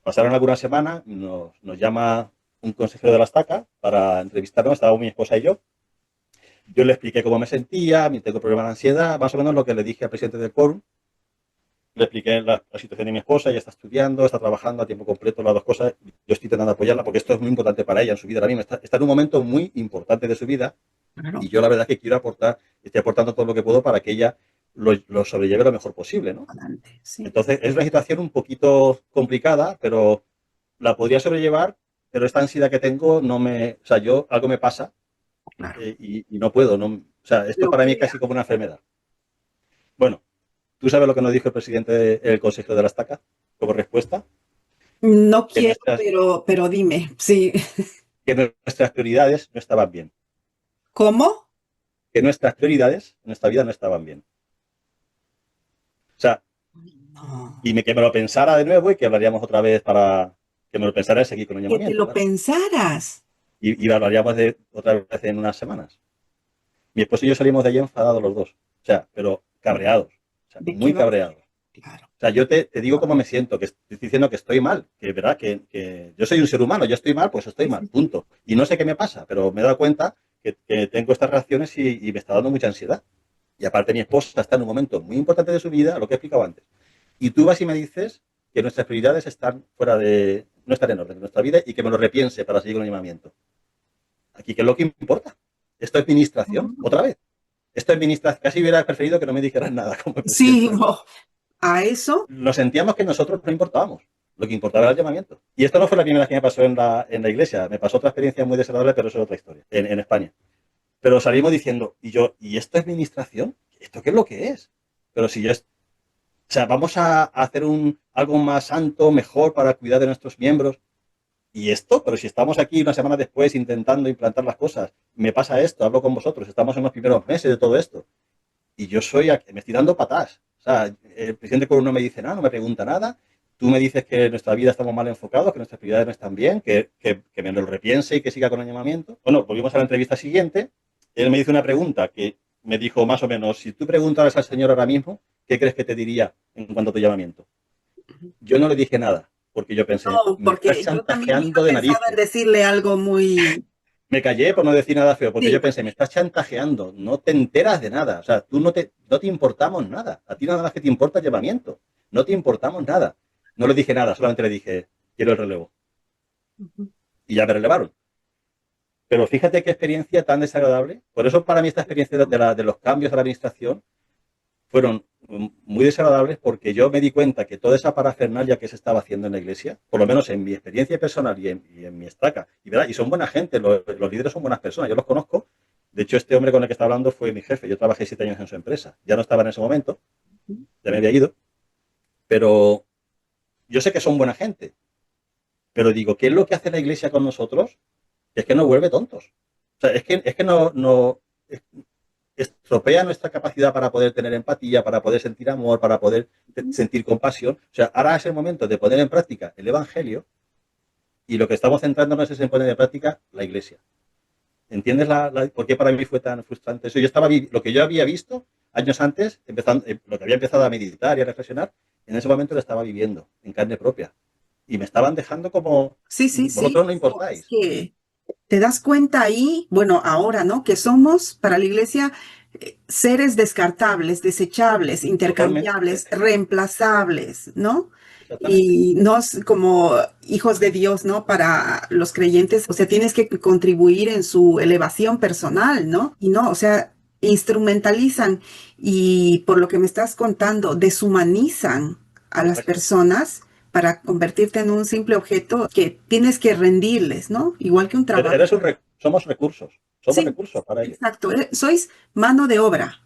Pasaron algunas semanas, nos llama un consejero de la estaca para entrevistarnos, estábamos mi esposa y yo. Yo le expliqué cómo me sentía, tengo problemas de ansiedad, más o menos lo que le dije al presidente del quórum. Le expliqué la situación de mi esposa, ella está estudiando, está trabajando a tiempo completo, las dos cosas. Yo estoy intentando apoyarla porque esto es muy importante para ella en su vida ahora mismo. Está en un momento muy importante de su vida y Claro, yo la verdad que quiero estoy aportando todo lo que puedo para que ella lo sobrelleve lo mejor posible, ¿no? adelante. Sí, Entonces es una situación un poquito complicada, pero la podría sobrellevar, pero esta ansiedad que tengo o sea, algo me pasa claro. y no puedo, o sea, esto para mí es Bloquea. casi como una enfermedad. Bueno, ¿tú sabes lo que nos dijo el presidente del Consejo de la Estaca como respuesta? No Que quiero, nuestras, pero dime, sí. que nuestras prioridades no estaban bien. ¿Cómo? Que nuestras prioridades en nuestra vida no estaban bien. O sea, No. que me lo pensara de nuevo y que hablaríamos otra vez para que me lo pensara y seguir con el Que te llamamiento, lo claro. pensaras. Y hablaríamos de otra vez en unas semanas. Mi esposo y yo salimos de allí enfadados los dos. O sea, pero cabreados. O sea, ¿De qué muy va a ser? cabreados. Claro. O sea, yo te digo cómo me siento, que estoy diciendo que estoy mal, que verdad, que yo soy un ser humano, yo estoy mal, pues estoy Sí, mal, sí, sí. punto. Y no sé qué me pasa, pero me he dado cuenta que tengo estas reacciones y me está dando mucha ansiedad. Y aparte mi esposa está en un momento muy importante de su vida, lo que he explicado antes. Y tú vas y me dices que nuestras prioridades están no están en orden en nuestra vida y que me lo repiense para seguir con el llamamiento. Aquí, ¿qué es lo que importa? Esto es administración, otra vez. Esto es administración. Casi hubiera preferido que no me dijeran nada como el presidente Sí, del quórum. a eso, Lo sentíamos que nosotros no importábamos. Lo que importaba era el llamamiento. Y esto no fue la primera vez que me pasó en la iglesia. Me pasó otra experiencia muy desagradable, pero eso es otra historia, en España. Pero salimos diciendo, ¿y esto es administración? ¿Esto qué es lo que es? Pero si yo o sea, vamos a hacer algo más santo, mejor para cuidar de nuestros miembros. ¿Y esto? Pero si estamos aquí una semana después intentando implantar las cosas, me pasa esto, hablo con vosotros, estamos en los primeros meses de todo esto. Y yo me estoy dando patas. O sea, el presidente Colón no me dice nada, no me pregunta nada. Tú me dices que en nuestra vida estamos mal enfocados, que nuestras prioridades no están bien, que me lo repiense y que siga con el llamamiento. Bueno, volvimos a la entrevista siguiente. Él me hizo una pregunta que me dijo más o menos, si tú preguntaras al señor ahora mismo, ¿qué crees que te diría en cuanto a tu llamamiento? Yo no le dije nada, porque yo pensé, no, me estás porque yo también chantajeando había de pensado en narices. decirle algo muy, Me callé por no decir nada feo, porque Sí. yo pensé, me estás chantajeando, no te enteras de nada, o sea, tú no te importamos nada, a ti nada más que te importa el llevamiento, no te importamos nada. No le dije nada, solamente le dije, quiero el relevo. Ujú. Y ya me relevaron. Pero fíjate qué experiencia tan desagradable. Por eso para mí esta experiencia de los cambios de la administración fueron muy desagradables, porque yo me di cuenta que toda esa parafernalia que se estaba haciendo en la iglesia, por lo menos en mi experiencia personal y en mi estaca, ¿verdad? Y son buena gente, los líderes son buenas personas, yo los conozco. De hecho, este hombre con el que está hablando fue mi jefe. Yo trabajé 7 años en su empresa. Ya no estaba en ese momento, ya me había ido, pero yo sé que son buena gente. Pero digo, ¿qué es lo que hace la iglesia con nosotros? Es que nos vuelve tontos. O sea, es que no estropea nuestra capacidad para poder tener empatía, para poder sentir amor, para poder sentir compasión. O sea, ahora es el momento de poner en práctica el Evangelio, y lo que estamos centrándonos es en poner en práctica la iglesia. ¿Entiendes por qué para mí fue tan frustrante eso? Lo que yo había visto años antes, lo que había empezado a meditar y a reflexionar, en ese momento lo estaba viviendo en carne propia. Y me estaban dejando como, Sí, sí, sí. vosotros no No, es importáis. que te das cuenta ahí, bueno, ahora, ¿no? Que somos para la iglesia seres descartables, desechables, Totalmente, intercambiables, reemplazables, ¿no? exactamente. Y no como hijos de Dios, ¿no? Para los creyentes, o sea, tienes que contribuir en su elevación personal, ¿no? Y no, o sea, instrumentalizan y por lo que me estás contando, deshumanizan a las Correcto. personas para convertirte en un simple objeto que tienes que rendirles, ¿no? Igual que un trabajo. Somos Sí, recursos para ellos. exacto. Sois mano de obra.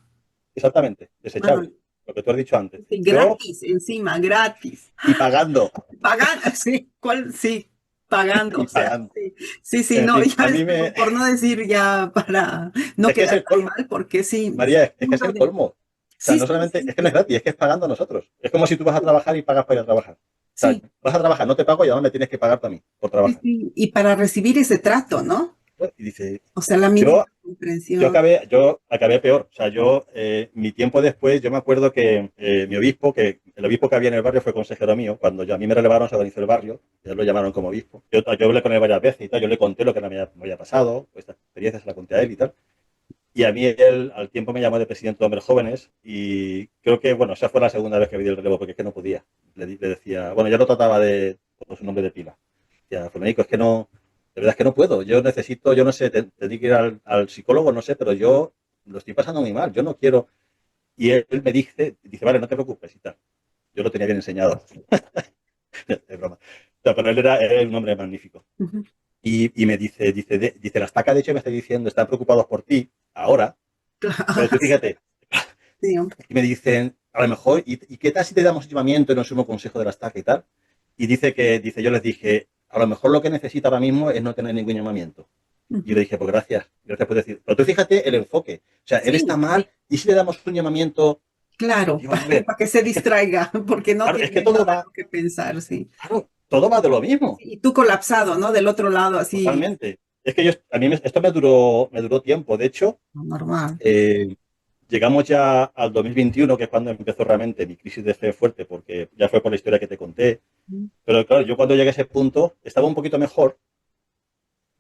Exactamente, Mano desechable, lo que tú has dicho antes. sí, Yo, gratis, encima, gratis. y pagando, Pagando, sí, ¿cuál? Sí, pagando, y o sea, pagando. sí, sí, sí, En no, fin, ya a es mí me... por no decir ya para no Es que es quedar el tan colmo, mal, porque sí, María, es que es mundo el de... colmo. O sea, Sí, no sí, solamente, sí, es que no es sí, gratis, es que es pagando a nosotros. Es como si tú vas a trabajar y pagas para ir a trabajar. O sea, sí, vas a trabajar, no te pago y además me tienes que pagar también por sí, trabajar. sí, y para recibir ese trato, ¿no? Y dice, O sea, la mínima yo comprensión. yo acabé peor. O sea, mi tiempo después, yo me acuerdo que el obispo que había en el barrio fue consejero mío. Cuando a mí me relevaron, se organizó el barrio, ya lo llamaron como obispo. Yo hablé con él varias veces y tal, yo le conté lo que me había pasado, pues, esta experiencia se la conté a él y tal. Y a mí él al tiempo me llamó de presidente de hombres jóvenes, y creo que, bueno, esa fue la segunda vez que vi el relevo, porque es que no podía. Le decía, bueno, yo lo trataba por su nombre de pila. Decía, Flamenco, es que no, de verdad es que no puedo. Yo necesito, yo no sé, tendría que ir al psicólogo, no sé, pero yo lo estoy pasando muy mal, yo no quiero. Y él me dice, vale, no te preocupes y tal. Yo lo tenía bien enseñado. Es broma. O sea, pero él era un hombre magnífico. Ujú. Y me dice, la estaca de hecho me está diciendo, están preocupados por ti ahora, pero tú fíjate, Sí, y me dicen, a lo mejor, ¿y qué tal si te damos llevamiento en un sumo consejo de la estaca y tal? Y yo les dije, a lo mejor lo que necesita ahora mismo es no tener ningún llamamiento. Y yo ujú. le dije, pues gracias por decir. Pero tú fíjate el enfoque. O sea, él está Sí, mal, sí, y si le damos un llamamiento, claro, digo, a ver, para que se es que, distraiga, porque no claro, es que tiene nada lo que pensar, sí. todo va de lo mismo, Y tú colapsado, ¿no? Del otro lado, así, totalmente. Es que esto me duró tiempo. De hecho, normal. eh, llegamos ya al 2021, que es cuando empezó realmente mi crisis de fe fuerte, porque ya fue por la historia que te conté. Pero claro, yo cuando llegué a ese punto estaba un poquito mejor,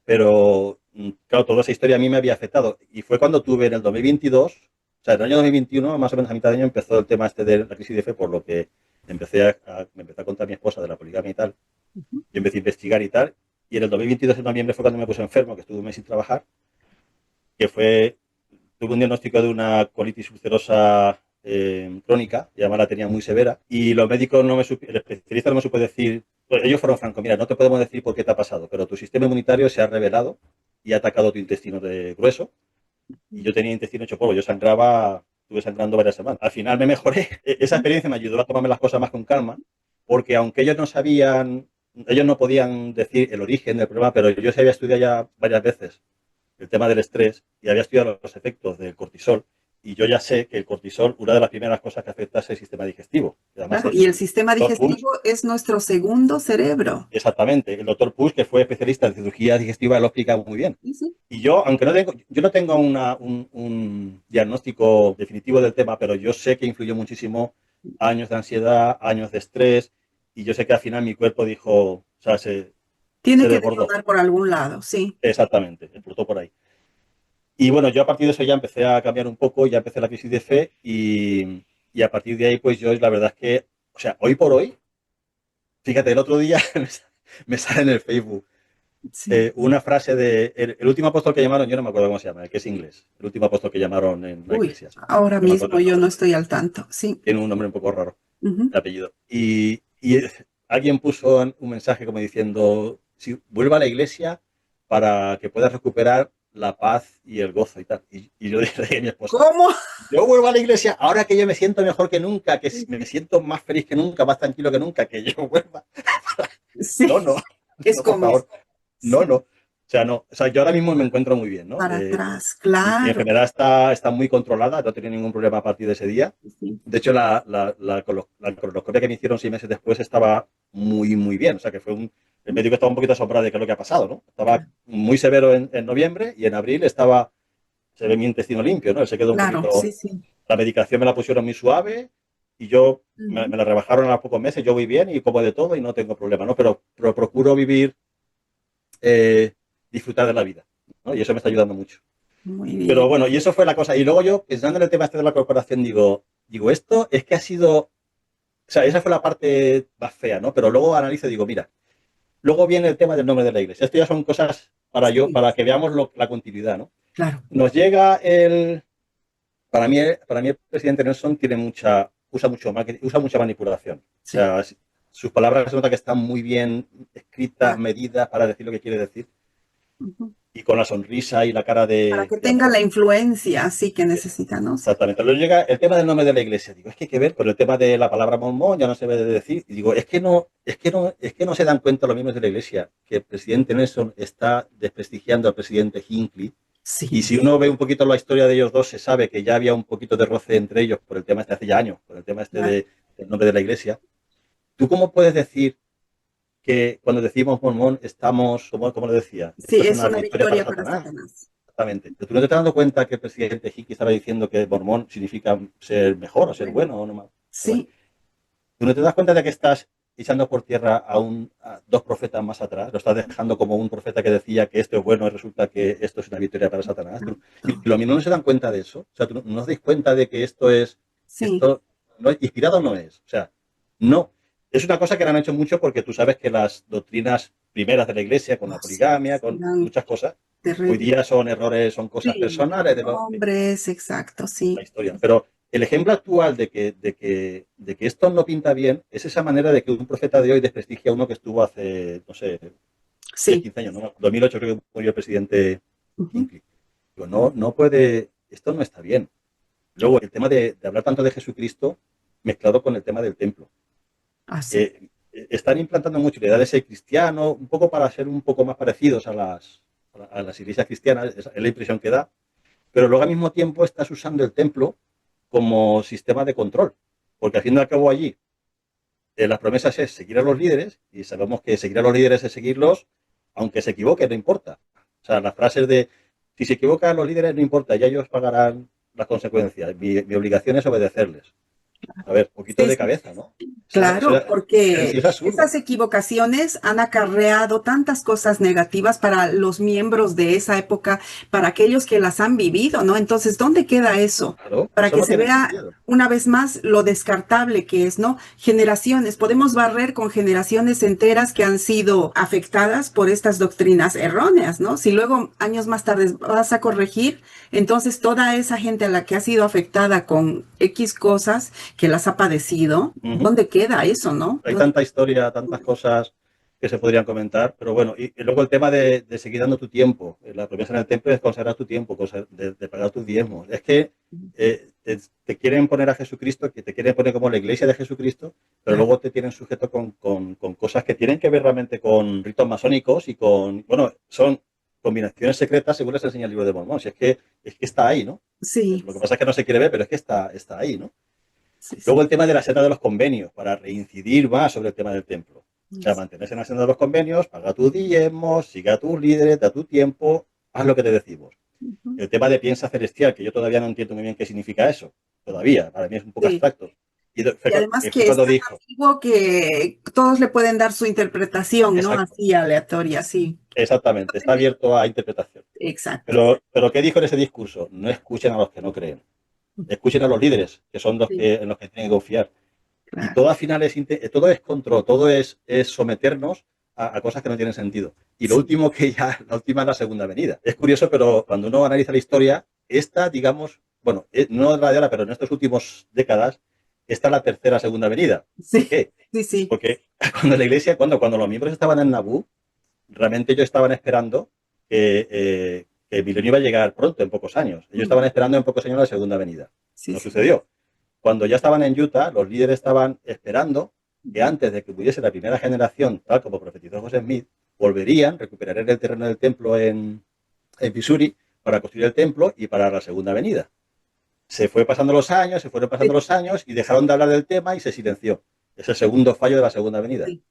pero claro, toda esa historia a mí me había afectado. Y fue cuando tuve en el 2022, o sea, en el año 2021, más o menos a mitad de año, empezó el tema este de la crisis de fe, por lo que me empecé a contar mi esposa de la poligamia y tal. Yo empecé a investigar y tal. Y en el 2022, en noviembre, fue cuando me puse enfermo, que estuve un mes sin trabajar, que tuve un diagnóstico de una colitis ulcerosa crónica, y además la tenía muy severa, y los médicos el especialista no me supo decir, pues ellos fueron francos, mira, no te podemos decir por qué te ha pasado, pero tu sistema inmunitario se ha revelado y ha atacado tu intestino grueso, y yo tenía intestino hecho polvo, estuve sangrando varias semanas. Al final me mejoré. Esa experiencia me ayudó a tomarme las cosas más con calma, porque aunque ellos no podían decir el origen del problema, pero yo se había estudiado ya varias veces el tema del estrés y había estudiado los efectos del cortisol, y yo ya sé que el cortisol, una de las primeras cosas que afecta es el sistema digestivo. Y además Claro, y el el sistema doctor Puig, digestivo es nuestro segundo cerebro. exactamente, el doctor Puig, que fue especialista en cirugía digestiva, lo explica muy bien. Sí, sí. Y aunque yo no tengo un diagnóstico definitivo del tema, pero yo sé que influyó muchísimo años de ansiedad, años de estrés, y yo sé que al final mi cuerpo dijo, o sea, Tiene se que desbordó. detonar por algún lado, sí. Exactamente, explotó por ahí. Y bueno, yo a partir de eso ya empecé a cambiar un poco, ya empecé la crisis de fe y a partir de ahí, pues yo la verdad es que, o sea, hoy por hoy, fíjate, el otro día me sale en el Facebook Sí. una frase de el último apóstol que llamaron, yo no me acuerdo cómo se llama, el que es inglés, el último apóstol que llamaron en la Uy, iglesia, ahora no me acuerdo mismo el yo no nombre, estoy al tanto, sí. tiene un nombre un poco raro, Ujú. el apellido. Y alguien puso un mensaje como diciendo, si vuelva a la iglesia para que puedas recuperar la paz y el gozo y tal. Y yo le dije a mi esposa, ¿Cómo? yo vuelvo a la iglesia ahora que yo me siento mejor que nunca, que me siento más feliz que nunca, más tranquilo que nunca, que yo vuelva. Sí, No, no, es no, por como, favor. No, sí, no. O sea, no. O sea, yo ahora mismo me encuentro muy bien, ¿no? para atrás, Mi claro. enfermedad está muy controlada, no tenía ningún problema a partir de ese día. Sí. De hecho, la colonoscopia que me hicieron 6 meses después estaba muy, muy bien. O sea, que el médico estaba un poquito asombrado de qué es lo que ha pasado, ¿no? Estaba muy severo en noviembre y en abril se ve mi intestino limpio, ¿no? Él se quedó un Claro, sí, poquito, sí. la medicación me la pusieron muy suave y yo Ujú. me la rebajaron a los pocos meses, yo voy bien y como de todo y no tengo problema, ¿no? Pero procuro vivir, eh, disfrutar de la vida, ¿no? Y eso me está ayudando mucho. Muy Pero bien. bueno, y eso fue la cosa. Y luego yo, pensando en el tema este de la corporación, digo, esto es que ha sido, o sea, esa fue la parte más fea, ¿no? Pero luego analizo y digo, mira, luego viene el tema del nombre de la iglesia. Esto ya son cosas Sí, para que veamos la continuidad, ¿no? claro. Nos llega para mí el presidente Nelson usa mucho marketing, usa mucha manipulación. O Sí, sea, sus palabras se nota que están muy bien escritas, claro. medidas para decir lo que quiere decir. Ujú. Y con la sonrisa y la cara Para que de tenga amor. la influencia así que necesita, ¿no? Sí. Exactamente. Luego llega el tema del nombre de la iglesia. Digo, es que hay que ver, por el tema de la palabra mormón ya no se debe de decir. Y digo, es que no se dan cuenta los miembros de la iglesia que el presidente Nelson está desprestigiando al presidente Hinckley. Y Sí, si uno ve un poquito la historia de ellos dos, se sabe que ya había un poquito de roce entre ellos por el tema este hace ya años, por el tema este claro. del nombre de la iglesia. ¿Tú cómo puedes decir que cuando decimos mormón estamos, como le decía, Sí, esto es es una una victoria para victoria para Satanás? Satanás. Exactamente. Pero tú no te estás dando cuenta que el presidente Hinckley estaba diciendo que mormón significa ser mejor o ser Bueno, bueno o no más. Bueno, sí, tú no te das cuenta de que estás echando por tierra a dos profetas más atrás, lo estás dejando como un profeta que decía que esto es bueno y resulta que esto es una victoria para Satanás. Y exacto. los mismos no se dan cuenta de eso. O sea, tú no os dais cuenta de que Sí, esto no es inspirado, no es. O sea, no. Es una cosa que le han hecho mucho porque tú sabes que las doctrinas primeras de la iglesia, con la oh, sí, poligamia, con eran muchas cosas, hoy terribles. día son errores, son cosas Sí, personales de hombres, exacto, la sí. historia. Pero el ejemplo actual de que esto no pinta bien es esa manera de que un profeta de hoy desprestigia a uno que estuvo hace, no sé, 10 Sí. 15 años, ¿no? 2008 creo que murió el presidente Ujú. Hinckley. Digo, no puede, esto no está bien. Luego, el tema de hablar tanto de Jesucristo mezclado con el tema del templo. Así. Están implantando mucho la idea de ser cristiano, un poco para ser un poco más parecidos a las iglesias cristianas, es la impresión que da, pero luego al mismo tiempo estás usando el templo como sistema de control, porque al fin y al cabo allí las promesas es seguir a los líderes y sabemos que seguir a los líderes es seguirlos, aunque se equivoquen, no importa. O sea, las frases de si se equivocan los líderes no importa, ya ellos pagarán las consecuencias, mi obligación es obedecerles. A ver, un poquito Sí, de sí. cabeza, ¿no? Claro, Sí porque es absurdo. esas equivocaciones han acarreado tantas cosas negativas para los miembros de esa época, para aquellos que las han vivido, ¿no? Entonces, ¿dónde queda eso? Claro, Para eso que no se tiene vea sentido. una vez más lo descartable que es, ¿no? Generaciones, podemos barrer con generaciones enteras que han sido afectadas por estas doctrinas erróneas, ¿no? Si luego años más tarde vas a corregir, entonces toda esa gente a la que ha sido afectada con X cosas, que las ha padecido, Uh -huh. ¿dónde queda eso, no? Hay tanta historia, tantas cosas que se podrían comentar, pero bueno, y luego el tema de seguir dando tu tiempo. La promesa en el templo es consagrar tu tiempo, de pagar tus diezmos. Es que te quieren poner a Jesucristo, que te quieren poner como la iglesia de Jesucristo, pero Claro. luego te tienen sujeto con cosas que tienen que ver realmente con ritos masónicos y bueno, son combinaciones secretas según les enseña el libro de Mormón. Si es que está ahí, ¿no? Sí, Lo que pasa es que no se quiere ver, pero es que está ahí, ¿no? sí, Luego sí. el tema de la senda de los convenios, para reincidir más sobre el tema del templo. O sea, mantenerse en la senda de los convenios, paga tus diezmos, sigue a tus líderes, da tu tiempo, haz lo que te decimos. El tema de piensa celestial, que yo todavía no entiendo muy bien qué significa eso. Todavía, para mí es un poco Sí, abstracto. Y además fue que es cuando tan dijo, antiguo que todos le pueden dar su interpretación, ¿no? exacto, Así aleatoria, sí. exactamente, está abierto a interpretación. Exacto. Pero ¿qué dijo en ese discurso? No escuchen a los que no creen. Escuchen a los líderes, que son los Sí, que, en los que tienen que confiar. Y claro. todo al final todo es control, todo es someternos a cosas que no tienen sentido. Y lo Sí, último que ya, la última es la segunda venida. Es curioso, pero cuando uno analiza la historia, esta, digamos, bueno, no es la de ahora, pero en estas últimas décadas, esta es la tercera segunda venida. ¿Por sí, qué? sí, sí. Porque cuando la iglesia, cuando los miembros estaban en Nabú, realmente ellos estaban esperando que el milenio iba a llegar pronto, en pocos años. Ellos estaban esperando en pocos años la segunda venida. Sí, No sí. sucedió. Cuando ya estaban en Utah, los líderes estaban esperando que antes de que hubiese la primera generación, tal como profetizó José Smith, volverían, recuperarían el terreno del templo en Missouri para construir el templo y para la segunda venida. Se fue pasando los años, se fueron pasando Sí, los años y dejaron de hablar del tema y se silenció. Es el segundo fallo de la segunda venida. sí,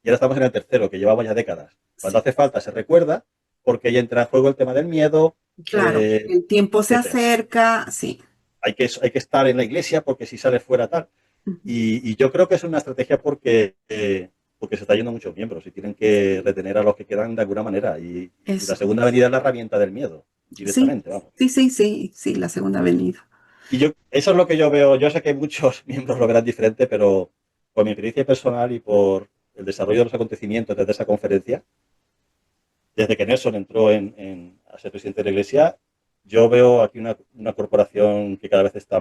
Y ahora estamos en el tercero, que llevamos ya décadas. Cuando sí. hace falta se recuerda, porque ya entra en juego el tema del miedo, Claro, el tiempo se etc. acerca, sí. Hay que estar en la iglesia porque si sales fuera tal. Ujú. Y yo creo que es una estrategia porque se está yendo muchos miembros y tienen que retener a los que quedan de alguna manera. Y la Eso. segunda venida es la herramienta del miedo, Sí, directamente, vamos. sí, sí, sí, sí, la segunda avenida. Eso es lo que yo veo. Yo sé que muchos miembros lo verán diferente, pero por mi experiencia personal y por el desarrollo de los acontecimientos desde esa conferencia, desde que Nelson entró a ser presidente de la iglesia, yo veo aquí una corporación que cada vez está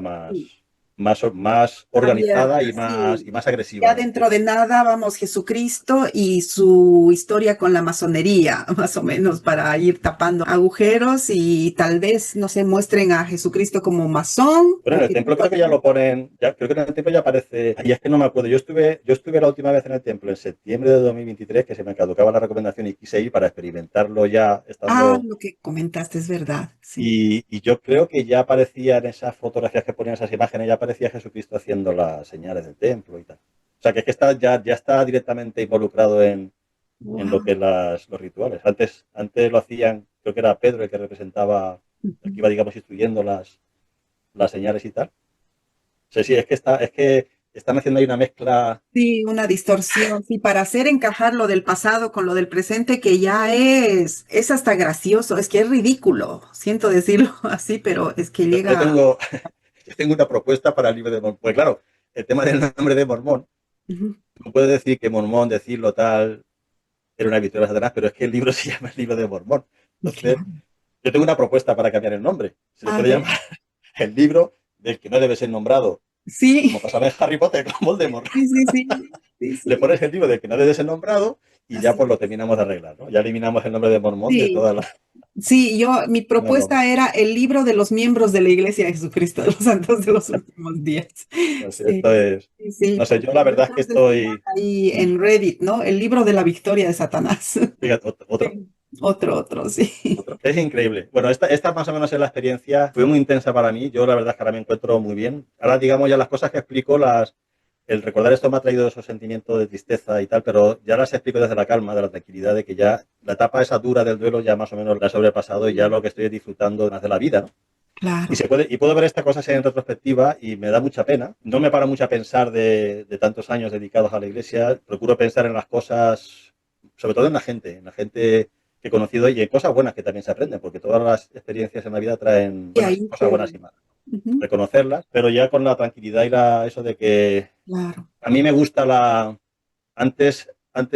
más organizada Abierta, y sí. más agresiva, Ya vamos. dentro de nada, vamos, Jesucristo y su historia con la masonería, más o menos, para ir tapando agujeros y tal vez no se muestren a Jesucristo como masón Pero o en el templo creo que ya lo ponen, creo que en el templo ya aparece, y es que no me acuerdo, yo estuve la última vez en el templo en septiembre de 2023, que se me caducaba la recomendación y quise ir para experimentarlo ya Ah, estando, lo que comentaste es verdad, sí. y yo creo que ya aparecía en esas fotografías que ponían esas imágenes, ya aparecía Jesucristo haciendo las señales del templo y tal. O sea, que es que ya está directamente involucrado en lo Wow. que es los rituales. Antes lo hacían, creo que era Pedro el que representaba, el que iba, digamos, instruyendo las señales y tal. Sí, sí, es que están haciendo ahí una mezcla. Sí, una distorsión, sí, para hacer encajar lo del pasado con lo del presente, que ya es hasta gracioso, es que es ridículo, siento decirlo así, pero es que Yo llega. tengo, yo tengo una propuesta para el libro de Mormón. Pues claro, el tema del nombre de Mormón, Ujú. no puedes decir que Mormón, decirlo tal, era una victoria de Satanás, pero es que el libro se llama el libro de Mormón. Entonces, Claro. yo tengo una propuesta para cambiar el nombre. Se le A puede llamar ver, el libro del que no debe ser nombrado, sí, como pasaba en Harry Potter con Voldemort. sí, sí, sí, sí, Le sí, pones el libro del que no debe ser nombrado y ya así pues lo es. terminamos de arreglar, ¿no? Ya eliminamos el nombre de Mormón de Sí, todas las... sí, mi No, no, propuesta era el libro de los miembros de la Iglesia de Jesucristo de los Santos de los Últimos Días. no sé, Sí, esto es... sí, sí, No sé, como yo la verdad es que entonces estoy... ahí en Reddit, ¿no? El libro de la victoria de Satanás. Fíjate, otro. Sí. Otro, sí. Es increíble. Bueno, esta más o menos es la experiencia. Fue muy intensa para mí. Yo la verdad es que ahora me encuentro muy bien. Ahora, digamos, ya las cosas que explico, el recordar esto me ha traído esos sentimientos de tristeza y tal, pero ya las explico desde la calma, de la tranquilidad, de que ya la etapa esa dura del duelo ya más o menos la he sobrepasado y ya lo que estoy es disfrutando más de la vida, ¿no? Claro. Y puedo ver estas cosas en retrospectiva y me da mucha pena. No me para mucho a pensar de tantos años dedicados a la iglesia. Procuro pensar en las cosas, sobre todo en la gente que he conocido y en cosas buenas que también se aprenden, porque todas las experiencias en la vida traen Y buenas ahí cosas buenas te. y malas. Ujú. Reconocerlas, pero ya con la tranquilidad y eso de que Claro, a mí me gusta antes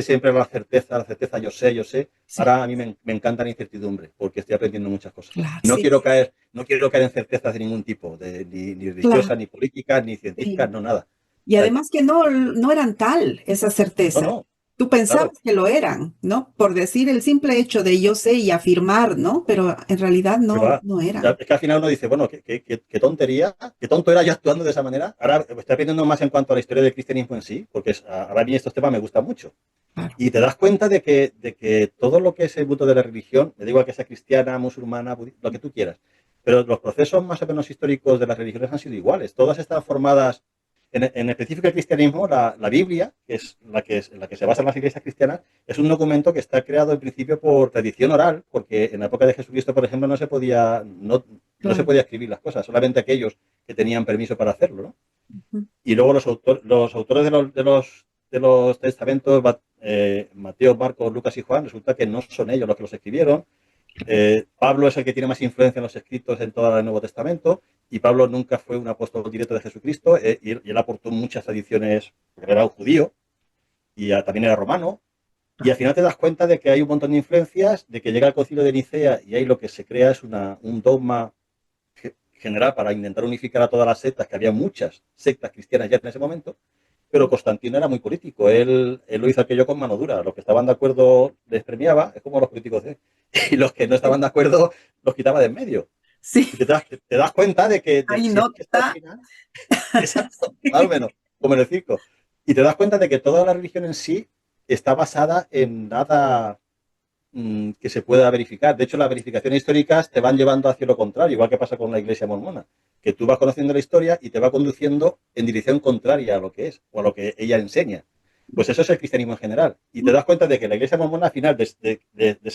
siempre la certeza, yo sé. sí, Ahora a mí me encanta la incertidumbre, porque estoy aprendiendo muchas cosas. claro, No sí, quiero caer, no quiero caer en certezas de ningún tipo, ni claro, religiosas, ni políticas, ni científicas, sí. no nada. Y O sea, además que no eran tal esa no, certeza. no, Tú claro. pensabas que lo eran, ¿no? Por decir el simple hecho de yo sé y afirmar, ¿no? Pero en realidad Que no, va. no Ya, eran. es que al final uno dice, bueno, qué tontería, qué tonto era yo actuando de esa manera. Ahora estoy aprendiendo más en cuanto a la historia del cristianismo en sí, porque ahora a mí estos temas me gustan mucho. Claro, Y te das cuenta de que todo lo que es el mundo de la religión, me da igual que sea cristiana, musulmana, lo que tú quieras, pero los procesos más o menos históricos de las religiones han sido iguales. Todas están formadas, en específico el cristianismo, la Biblia, que es en la que se basan las iglesias cristianas, es un documento que está creado en principio por tradición oral, porque en la época de Jesucristo, por ejemplo, no se podía claro, escribir las cosas, solamente aquellos que tenían permiso para hacerlo, ¿no? Ujú. Y luego los autores de los testamentos, Mateo, Marcos, Lucas y Juan, resulta que no son ellos los que los escribieron. Pablo es el que tiene más influencia en los escritos en todo el Nuevo Testamento, y Pablo nunca fue un apóstol directo de Jesucristo, y él aportó muchas tradiciones, porque era un judío y también era romano, y al final te das cuenta de que hay un montón de influencias, de que llega el Concilio de Nicea y ahí lo que se crea es un dogma general para intentar unificar a todas las sectas, que había muchas sectas cristianas ya en ese momento, pero Constantino era muy político, él lo hizo aquello con mano dura, los que estaban de acuerdo les premiaba, es como los políticos y los que no estaban de acuerdo los quitaba de en medio. Sí, Y te das cuenta de que ahí si es que esto al nota. final, exacto, más o menos, como en el circo, y te das cuenta de que toda la religión en sí está basada en nada que se pueda verificar. De hecho, las verificaciones históricas te van llevando hacia lo contrario, igual que pasa con la iglesia mormona, que tú vas conociendo la historia y te va conduciendo en dirección contraria a lo que es o a lo que ella enseña. Pues eso es el cristianismo en general. Y te das cuenta de que la iglesia mormona, al final de ser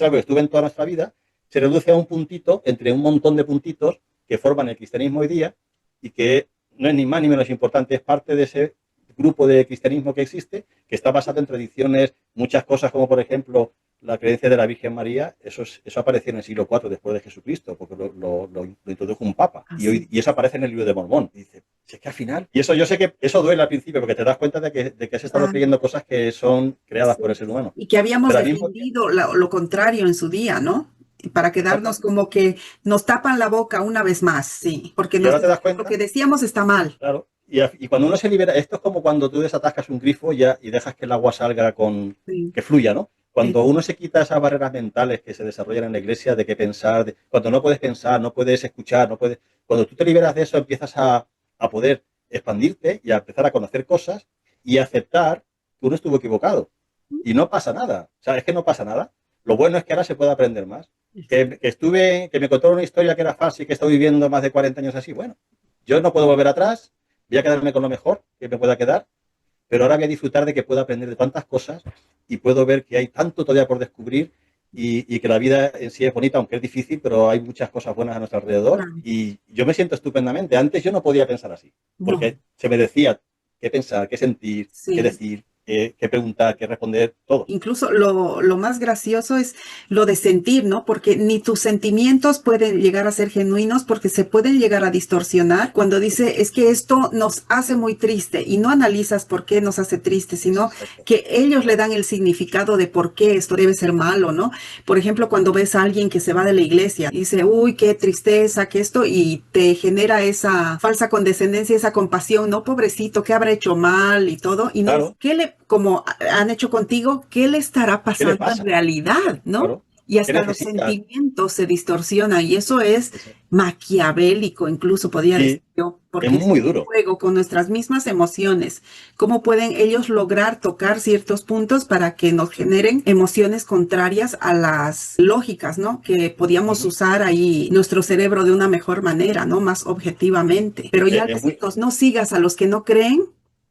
algo que estuvo en toda nuestra vida, se reduce a un puntito entre un montón de puntitos que forman el cristianismo hoy día, y que no es ni más ni menos importante, es parte de ese grupo de cristianismo que existe, que está basado en tradiciones, muchas cosas como por ejemplo la creencia de la Virgen María, eso apareció en el siglo IV después de Jesucristo, porque lo introdujo un papa, Así. y eso aparece en el libro de Mormón. Y dice, si es que al final, y eso yo sé que eso duele al principio, porque te das cuenta de que has estado Ah, creyendo cosas que son creadas por sí. el ser humano. Y que habíamos Pero al mismo tiempo, defendido lo contrario en su día, ¿no? Y para quedarnos exactamente. como que nos tapan la boca una vez más, sí, porque Y ahora te das lo que cuenta, decíamos está mal. claro, y cuando uno se libera, esto es como cuando tú desatascas un grifo y dejas que el agua salga Sí, que fluya, ¿no? Cuando eso. uno se quita esas barreras mentales que se desarrollan en la iglesia de qué pensar, cuando no puedes pensar, no puedes escuchar, no puedes, cuando tú te liberas de eso, empiezas a poder expandirte y a empezar a conocer cosas y a aceptar que uno estuvo equivocado. Y no pasa nada. O sea, es que no pasa nada. Lo bueno es que ahora se puede aprender más. Que me contaron una historia que era falsa y que estoy viviendo más de 40 años así. Bueno, yo no puedo volver atrás, voy a quedarme con lo mejor que me pueda quedar, pero ahora voy a disfrutar de que puedo aprender de tantas cosas y puedo ver que hay tanto todavía por descubrir, y que la vida en sí es bonita, aunque es difícil, pero hay muchas cosas buenas a nuestro alrededor Claro. y yo me siento estupendamente. Antes yo no podía pensar así, No, porque se me decía qué pensar, qué sentir, qué sí. decir, qué preguntar, qué responder, todo. Incluso lo más gracioso es lo de sentir, ¿no? Porque ni tus sentimientos pueden llegar a ser genuinos porque se pueden llegar a distorsionar cuando dice es que esto nos hace muy triste y no analizas por qué nos hace triste, sino Exacto. que ellos le dan el significado de por qué esto debe ser malo, ¿no? Por ejemplo, cuando ves a alguien que se va de la iglesia y dice, uy, qué tristeza, que esto, y te genera esa falsa condescendencia, esa compasión, ¿no? Pobrecito, ¿qué habrá hecho mal y todo? Y no es, Claro, ¿qué le, como han hecho contigo, qué le estará ¿qué le pasando en pasa? realidad, ¿no? Claro, Y ¿qué hasta los necesitas? sentimientos se distorsionan y eso es Exacto. maquiavélico, incluso podría decir Sí, yo, es porque es muy un duro, juego con nuestras mismas emociones. ¿Cómo pueden ellos lograr tocar ciertos puntos para que nos generen emociones contrarias a las lógicas, ¿no? Que podíamos uh-huh. usar ahí nuestro cerebro de una mejor manera, ¿no? Más objetivamente. Pero ya al Es muy, decirnos, no sigas a los que no creen,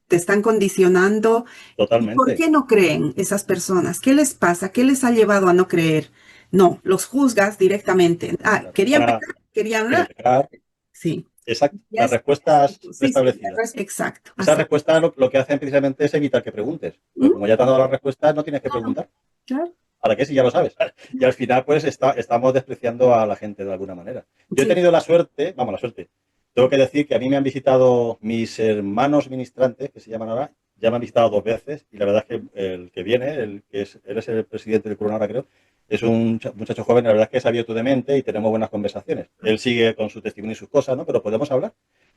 te están condicionando. ¿Y por totalmente. qué no creen esas personas? ¿Qué les pasa? ¿Qué les ha llevado a no creer? No, los juzgas directamente. Ah, Claro. querían pecar, querían... Quieren pecar. Sí. Exacto, Ya las es respuestas sí, sí, preestablecidas. exacto, Esa así. respuesta lo que hacen precisamente es evitar que preguntes. Porque ¿Mm? como ya te han dado las respuestas, no tienes que Claro, preguntar. claro. ¿Para qué si ya lo sabes? Y al final, pues estamos despreciando a la gente de alguna manera. Yo he Sí. tenido la suerte, vamos, la suerte. Tengo que decir que a mí me han visitado mis hermanos ministrantes, que se llaman ahora, ya me han visitado 2 veces, y la verdad es que el que viene, él es el presidente del Corona ahora, creo, es un muchacho joven, la verdad es que es abierto de mente y tenemos buenas conversaciones. Él sigue con su testimonio y sus cosas, ¿no? Pero podemos hablar,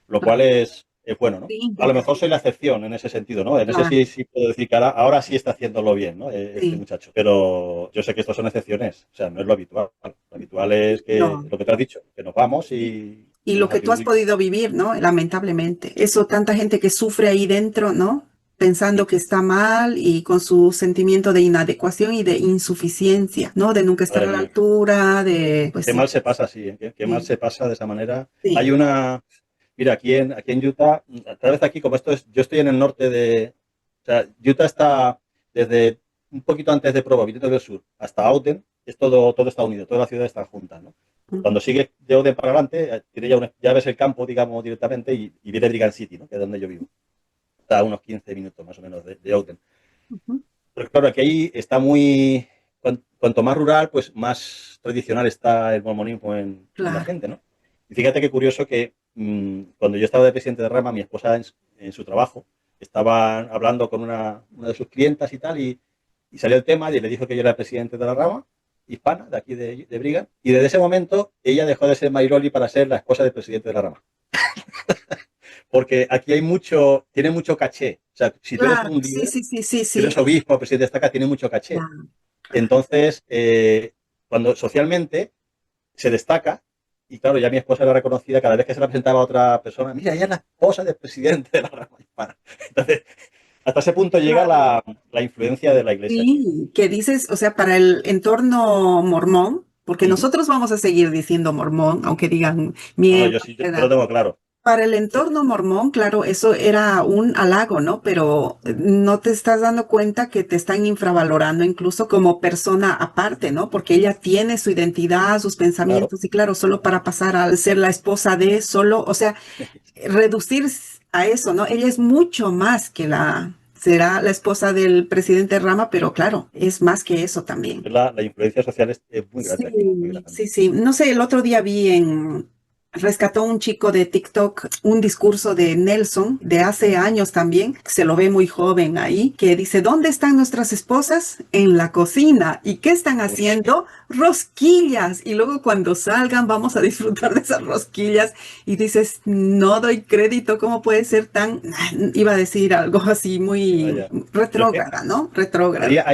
lo cual es bueno, ¿no? Sí, A lo porque mejor soy la excepción en ese sentido, ¿no? En ese claro, sí puedo decir que ahora sí está haciéndolo bien, ¿no? Este sí, muchacho. Pero yo sé que estos son excepciones, o sea, no es lo habitual. Lo habitual es que, no. lo que te has dicho, que nos vamos Y y lo nos que tú has atribuimos. podido vivir, ¿no? Lamentablemente. Eso, tanta gente que sufre ahí dentro, ¿no? Pensando que está mal y con su sentimiento de inadecuación y de insuficiencia, ¿no? De nunca estar Madre a la mía, altura, de, pues qué sí, mal se pasa así, ¿eh? Qué mal sí, se pasa de esa manera. sí. Hay una, mira, aquí en Utah, tal vez aquí, como yo estoy en el norte o sea, Utah está desde un poquito antes de Provo, viniendo del sur, hasta Auden, todo está unido, todas las ciudades están juntas, ¿no? Cuando sigues de Oden para adelante, ya ves el campo, digamos, directamente y viene Brigham City, ¿no? Que es donde yo vivo. Está a unos 15 minutos más o menos de Oden. Ujú. Pero claro, aquí ahí está muy... Cuanto más rural, pues más tradicional está el mormonismo en la Claro. gente, ¿no? Y fíjate qué curioso que cuando yo estaba de presidente de Rama, mi esposa en su trabajo estaba hablando con una de sus clientas y tal, y salió el tema y le dijo que yo era el presidente de la Rama hispana, de aquí de Brigham, y desde ese momento ella dejó de ser Mayroli para ser la esposa del presidente de la Rama. Porque aquí tiene mucho caché. O sea, si tú eres Claro, un sí, líder, sí, sí, sí, si eres sí. obispo, presidente destaca, tiene mucho caché. Claro, claro. Entonces, cuando socialmente se destaca, y claro, ya mi esposa era reconocida cada vez que se la presentaba a otra persona, mira, ella es la esposa del presidente de la Rama Hispana. Entonces, hasta ese punto llega Claro. la influencia de la iglesia aquí. Sí, que dices, o sea, para el entorno mormón, porque Ujú. nosotros vamos a seguir diciendo mormón, aunque digan No, no, miembro, yo sí, yo lo tengo claro. para el entorno mormón, claro, eso era un halago, ¿no? Pero no te estás dando cuenta que te están infravalorando incluso como persona aparte, ¿no? Porque ella tiene su identidad, sus Claro. pensamientos y claro, solo para pasar a ser la esposa de solo, o sea, reducir a eso, ¿no? Ella es mucho más que será la esposa del presidente Rama, pero claro, es más que eso también. La influencia social es muy grande aquí, muy Sí, grande. sí, sí. No sé, el otro día rescató un chico de TikTok un discurso de Nelson de hace años también, se lo ve muy joven ahí, que dice, ¿dónde están nuestras esposas? En la cocina. ¿Y qué están Uy, haciendo? Rosquillas. Y luego cuando salgan vamos a disfrutar de esas rosquillas. Y dices, no doy crédito, ¿cómo puede ser tan, iba a decir algo así muy vaya. Pero es que retrógrada, ¿no? Retrógrada. María,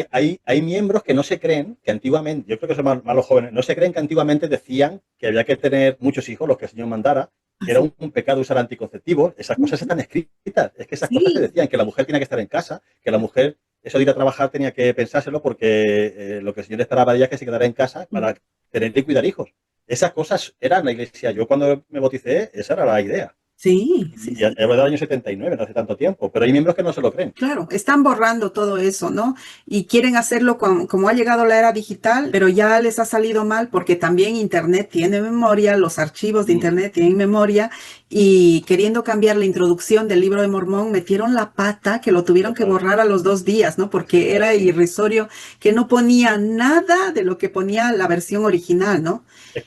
hay miembros que no se creen que antiguamente, yo creo que son más los jóvenes, no se creen que antiguamente decían que había que tener muchos hijos, los que el Señor mandara, que era Así. un pecado usar anticonceptivos. Esas cosas están escritas. Es que esas cosas se Sí, decían, que la mujer tenía que estar en casa, que la mujer, eso de ir a trabajar tenía que pensárselo porque lo que el Señor esperaba de ella es que se quedara en casa para tener y cuidar hijos. Esas cosas eran la iglesia. Yo cuando me bauticé, esa era la idea. sí, sí, Y sí. hablo del año 79, no hace tanto tiempo, pero hay miembros que no se lo creen. Claro, están borrando todo eso, ¿no? Y quieren hacerlo como ha llegado la era digital, pero ya les ha salido mal porque también Internet tiene memoria, los archivos de Mm, Internet tienen memoria y queriendo cambiar la introducción del libro de Mormón, metieron la pata que lo tuvieron que total. borrar a los 2 días, ¿no? Porque era irrisorio que no ponía nada de lo que ponía la versión original, ¿no?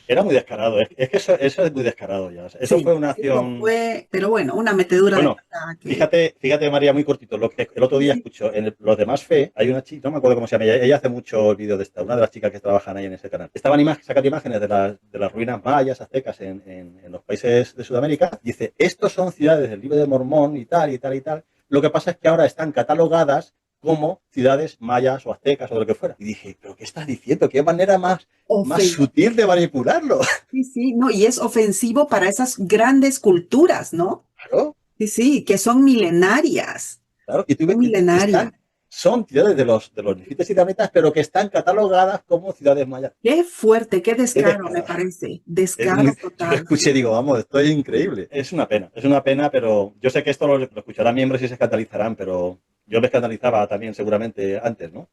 Era muy descarado, es que eso es muy descarado ya. O sea, eso Sí, fue una sí lo acción. fue, pero bueno, una metedura de Bueno, pata que... fíjate María, muy cortito. Lo que el otro día Sí, escucho en los demás fe, hay una chica, no me acuerdo cómo se llama, ella hace mucho vídeo de esta, una de las chicas que trabajan ahí en ese canal. Estaban sacando imágenes de las ruinas mayas, aztecas en los países de Sudamérica. Dice, estos son ciudades del libro de Mormón y tal y tal y tal. Lo que pasa es que ahora están catalogadas como ciudades mayas o aztecas o de lo que fuera. Y dije, ¿pero qué estás diciendo? ¿Qué manera más sutil de manipularlo? sí, sí, no, y es ofensivo para esas grandes culturas, ¿no? Claro. Sí, sí, que son milenarias, Claro, y tú son ves, milenarias. son ciudades de los nefites islamitas, pero que están catalogadas como ciudades mayas. Qué fuerte, qué Qué descaro, me descarado. parece. Descaro Yo lo total. escuché y digo, vamos, esto es increíble. Es una pena, pero yo sé que esto lo escucharán miembros y se escandalizarán, pero yo me escandalizaba también seguramente antes, ¿no?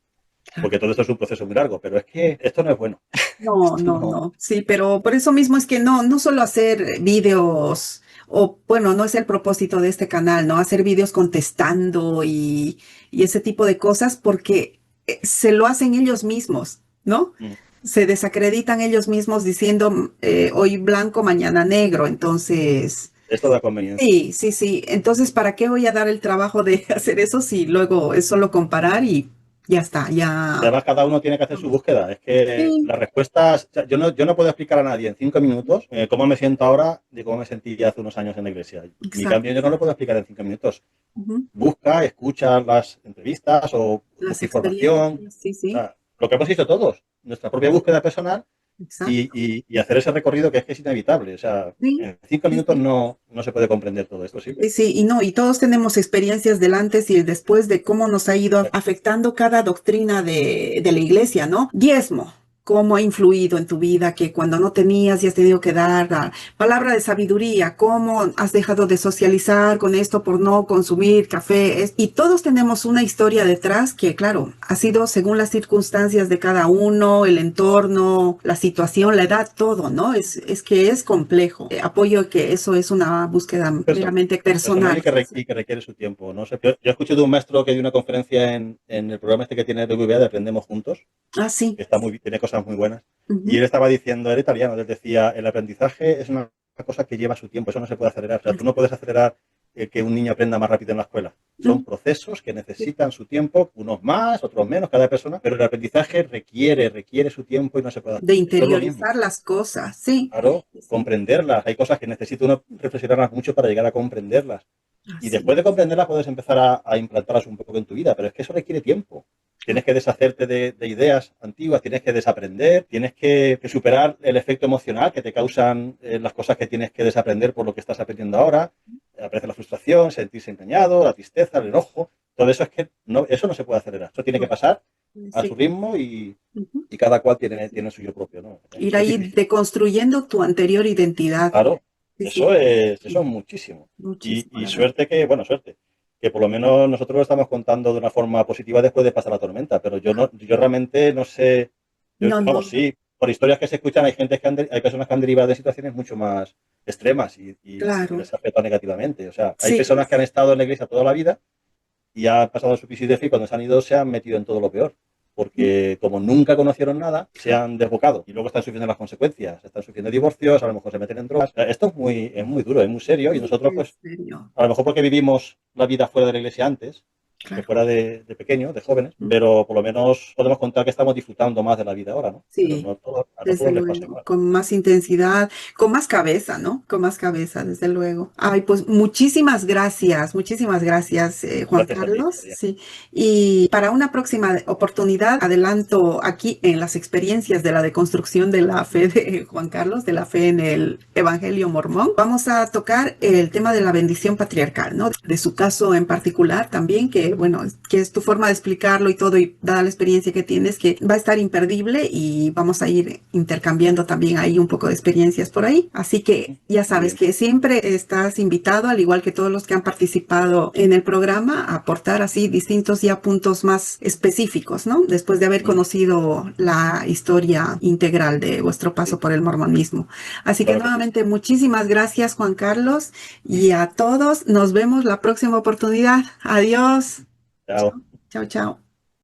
Porque todo esto es un proceso muy largo, pero es que esto no es bueno. No, Esto no, no. no. Sí, pero por eso mismo es que no solo hacer vídeos, o bueno, no es el propósito de este canal, ¿no? Hacer vídeos contestando y ese tipo de cosas, porque se lo hacen ellos mismos, ¿no? Mm, Se desacreditan ellos mismos diciendo hoy blanco, mañana negro. Entonces, Esto da conveniencia. sí, sí, sí. Entonces, ¿para qué voy a dar el trabajo de hacer eso si luego es solo comparar y ya está, Y ya. además cada uno tiene que hacer su búsqueda. Es que Sí, las respuestas, o sea, yo no puedo explicar a nadie en 5 minutos cómo me siento ahora de cómo me sentí hace unos años en la iglesia. Mi exacto. cambio yo no lo puedo explicar en 5 minutos. Ujú. Busca, escucha las entrevistas o Las busca información. experiencias, sí, O sí, sea, lo que hemos hecho todos, nuestra propia búsqueda personal exacto. y hacer ese recorrido que es inevitable. O sea, Sí, en cinco sí, minutos sí. no se puede comprender todo, es posible. Sí, sí, y no, y todos tenemos experiencias del antes y el después de cómo nos ha ido Exacto. afectando cada doctrina de la iglesia, ¿no? Diezmo. cómo ha influido en tu vida, que cuando no tenías y has tenido que dar palabra de sabiduría, cómo has dejado de socializar con esto por no consumir café. Y todos tenemos una historia detrás que, claro, ha sido según las circunstancias de cada uno, el entorno, la situación, la edad, todo, ¿no? Es que es complejo. Apoyo que eso es una búsqueda meramente personal. Y que requiere su tiempo. No sé, yo escuché de un maestro que dio una conferencia en el programa este que tiene BBVA de Aprendemos Juntos. Ah, sí. Que tiene cosas muy buenas. Y él estaba diciendo, era italiano, él decía, el aprendizaje es una cosa que lleva su tiempo, eso no se puede acelerar. O sea, tú no puedes acelerar que un niño aprenda más rápido en la escuela. Son procesos que necesitan su tiempo, unos más, otros menos, cada persona, pero el aprendizaje requiere su tiempo y no se puede hacer. De interiorizar las cosas, sí. Claro, comprenderlas. Hay cosas que necesita uno reflexionar mucho para llegar a comprenderlas. Y después de comprenderlas puedes empezar a implantarlas un poco en tu vida, pero es que eso requiere tiempo. Tienes que deshacerte de ideas antiguas, tienes que desaprender, tienes que superar el efecto emocional que te causan las cosas que tienes que desaprender por lo que estás aprendiendo ahora. Aparece la frustración, sentirse engañado, la tristeza, el enojo. Todo eso eso no se puede acelerar. Eso tiene que pasar a su ritmo y cada cual tiene el suyo propio, ¿no? Ir ahí deconstruyendo tu anterior identidad. Claro, eso es muchísimo. Y suerte que por lo menos nosotros lo estamos contando de una forma positiva después de pasar la tormenta, pero yo realmente no sé, sí, por historias que se escuchan hay personas que han derivado de situaciones mucho más extremas y les afecta negativamente. O sea, hay personas que han estado en la iglesia toda la vida y han pasado su crisis de fe y cuando se han ido se han metido en todo lo peor. Porque como nunca conocieron nada, se han desbocado y luego están sufriendo las consecuencias, están sufriendo divorcios, a lo mejor se meten en drogas. Esto es muy duro, es muy serio y nosotros pues a lo mejor porque vivimos la vida fuera de la iglesia antes, que fuera de pequeños, de jóvenes, pero por lo menos podemos contar que estamos disfrutando más de la vida ahora, ¿no? Sí, pero no todos desde les pasa luego, igual. con más intensidad, con más cabeza, ¿no? Con más cabeza, desde luego. Ay, pues muchísimas gracias, Juan Gracias a Carlos. ti, Sí. Y para una próxima oportunidad, adelanto aquí en las experiencias de la deconstrucción de la fe de Juan Carlos, de la fe en el Evangelio mormón, vamos a tocar el tema de la bendición patriarcal, ¿no? De su caso en particular también, que bueno, que es tu forma de explicarlo y todo, y dada la experiencia que tienes, que va a estar imperdible y vamos a ir intercambiando también ahí un poco de experiencias por ahí. Así que ya sabes que siempre estás invitado, al igual que todos los que han participado en el programa, a aportar así distintos ya puntos más específicos, ¿no? Después de haber conocido la historia integral de vuestro paso por el mormonismo. Así que nuevamente muchísimas gracias, Juan Carlos, y a todos nos vemos la próxima oportunidad. Adiós. Chao. Chao, chao.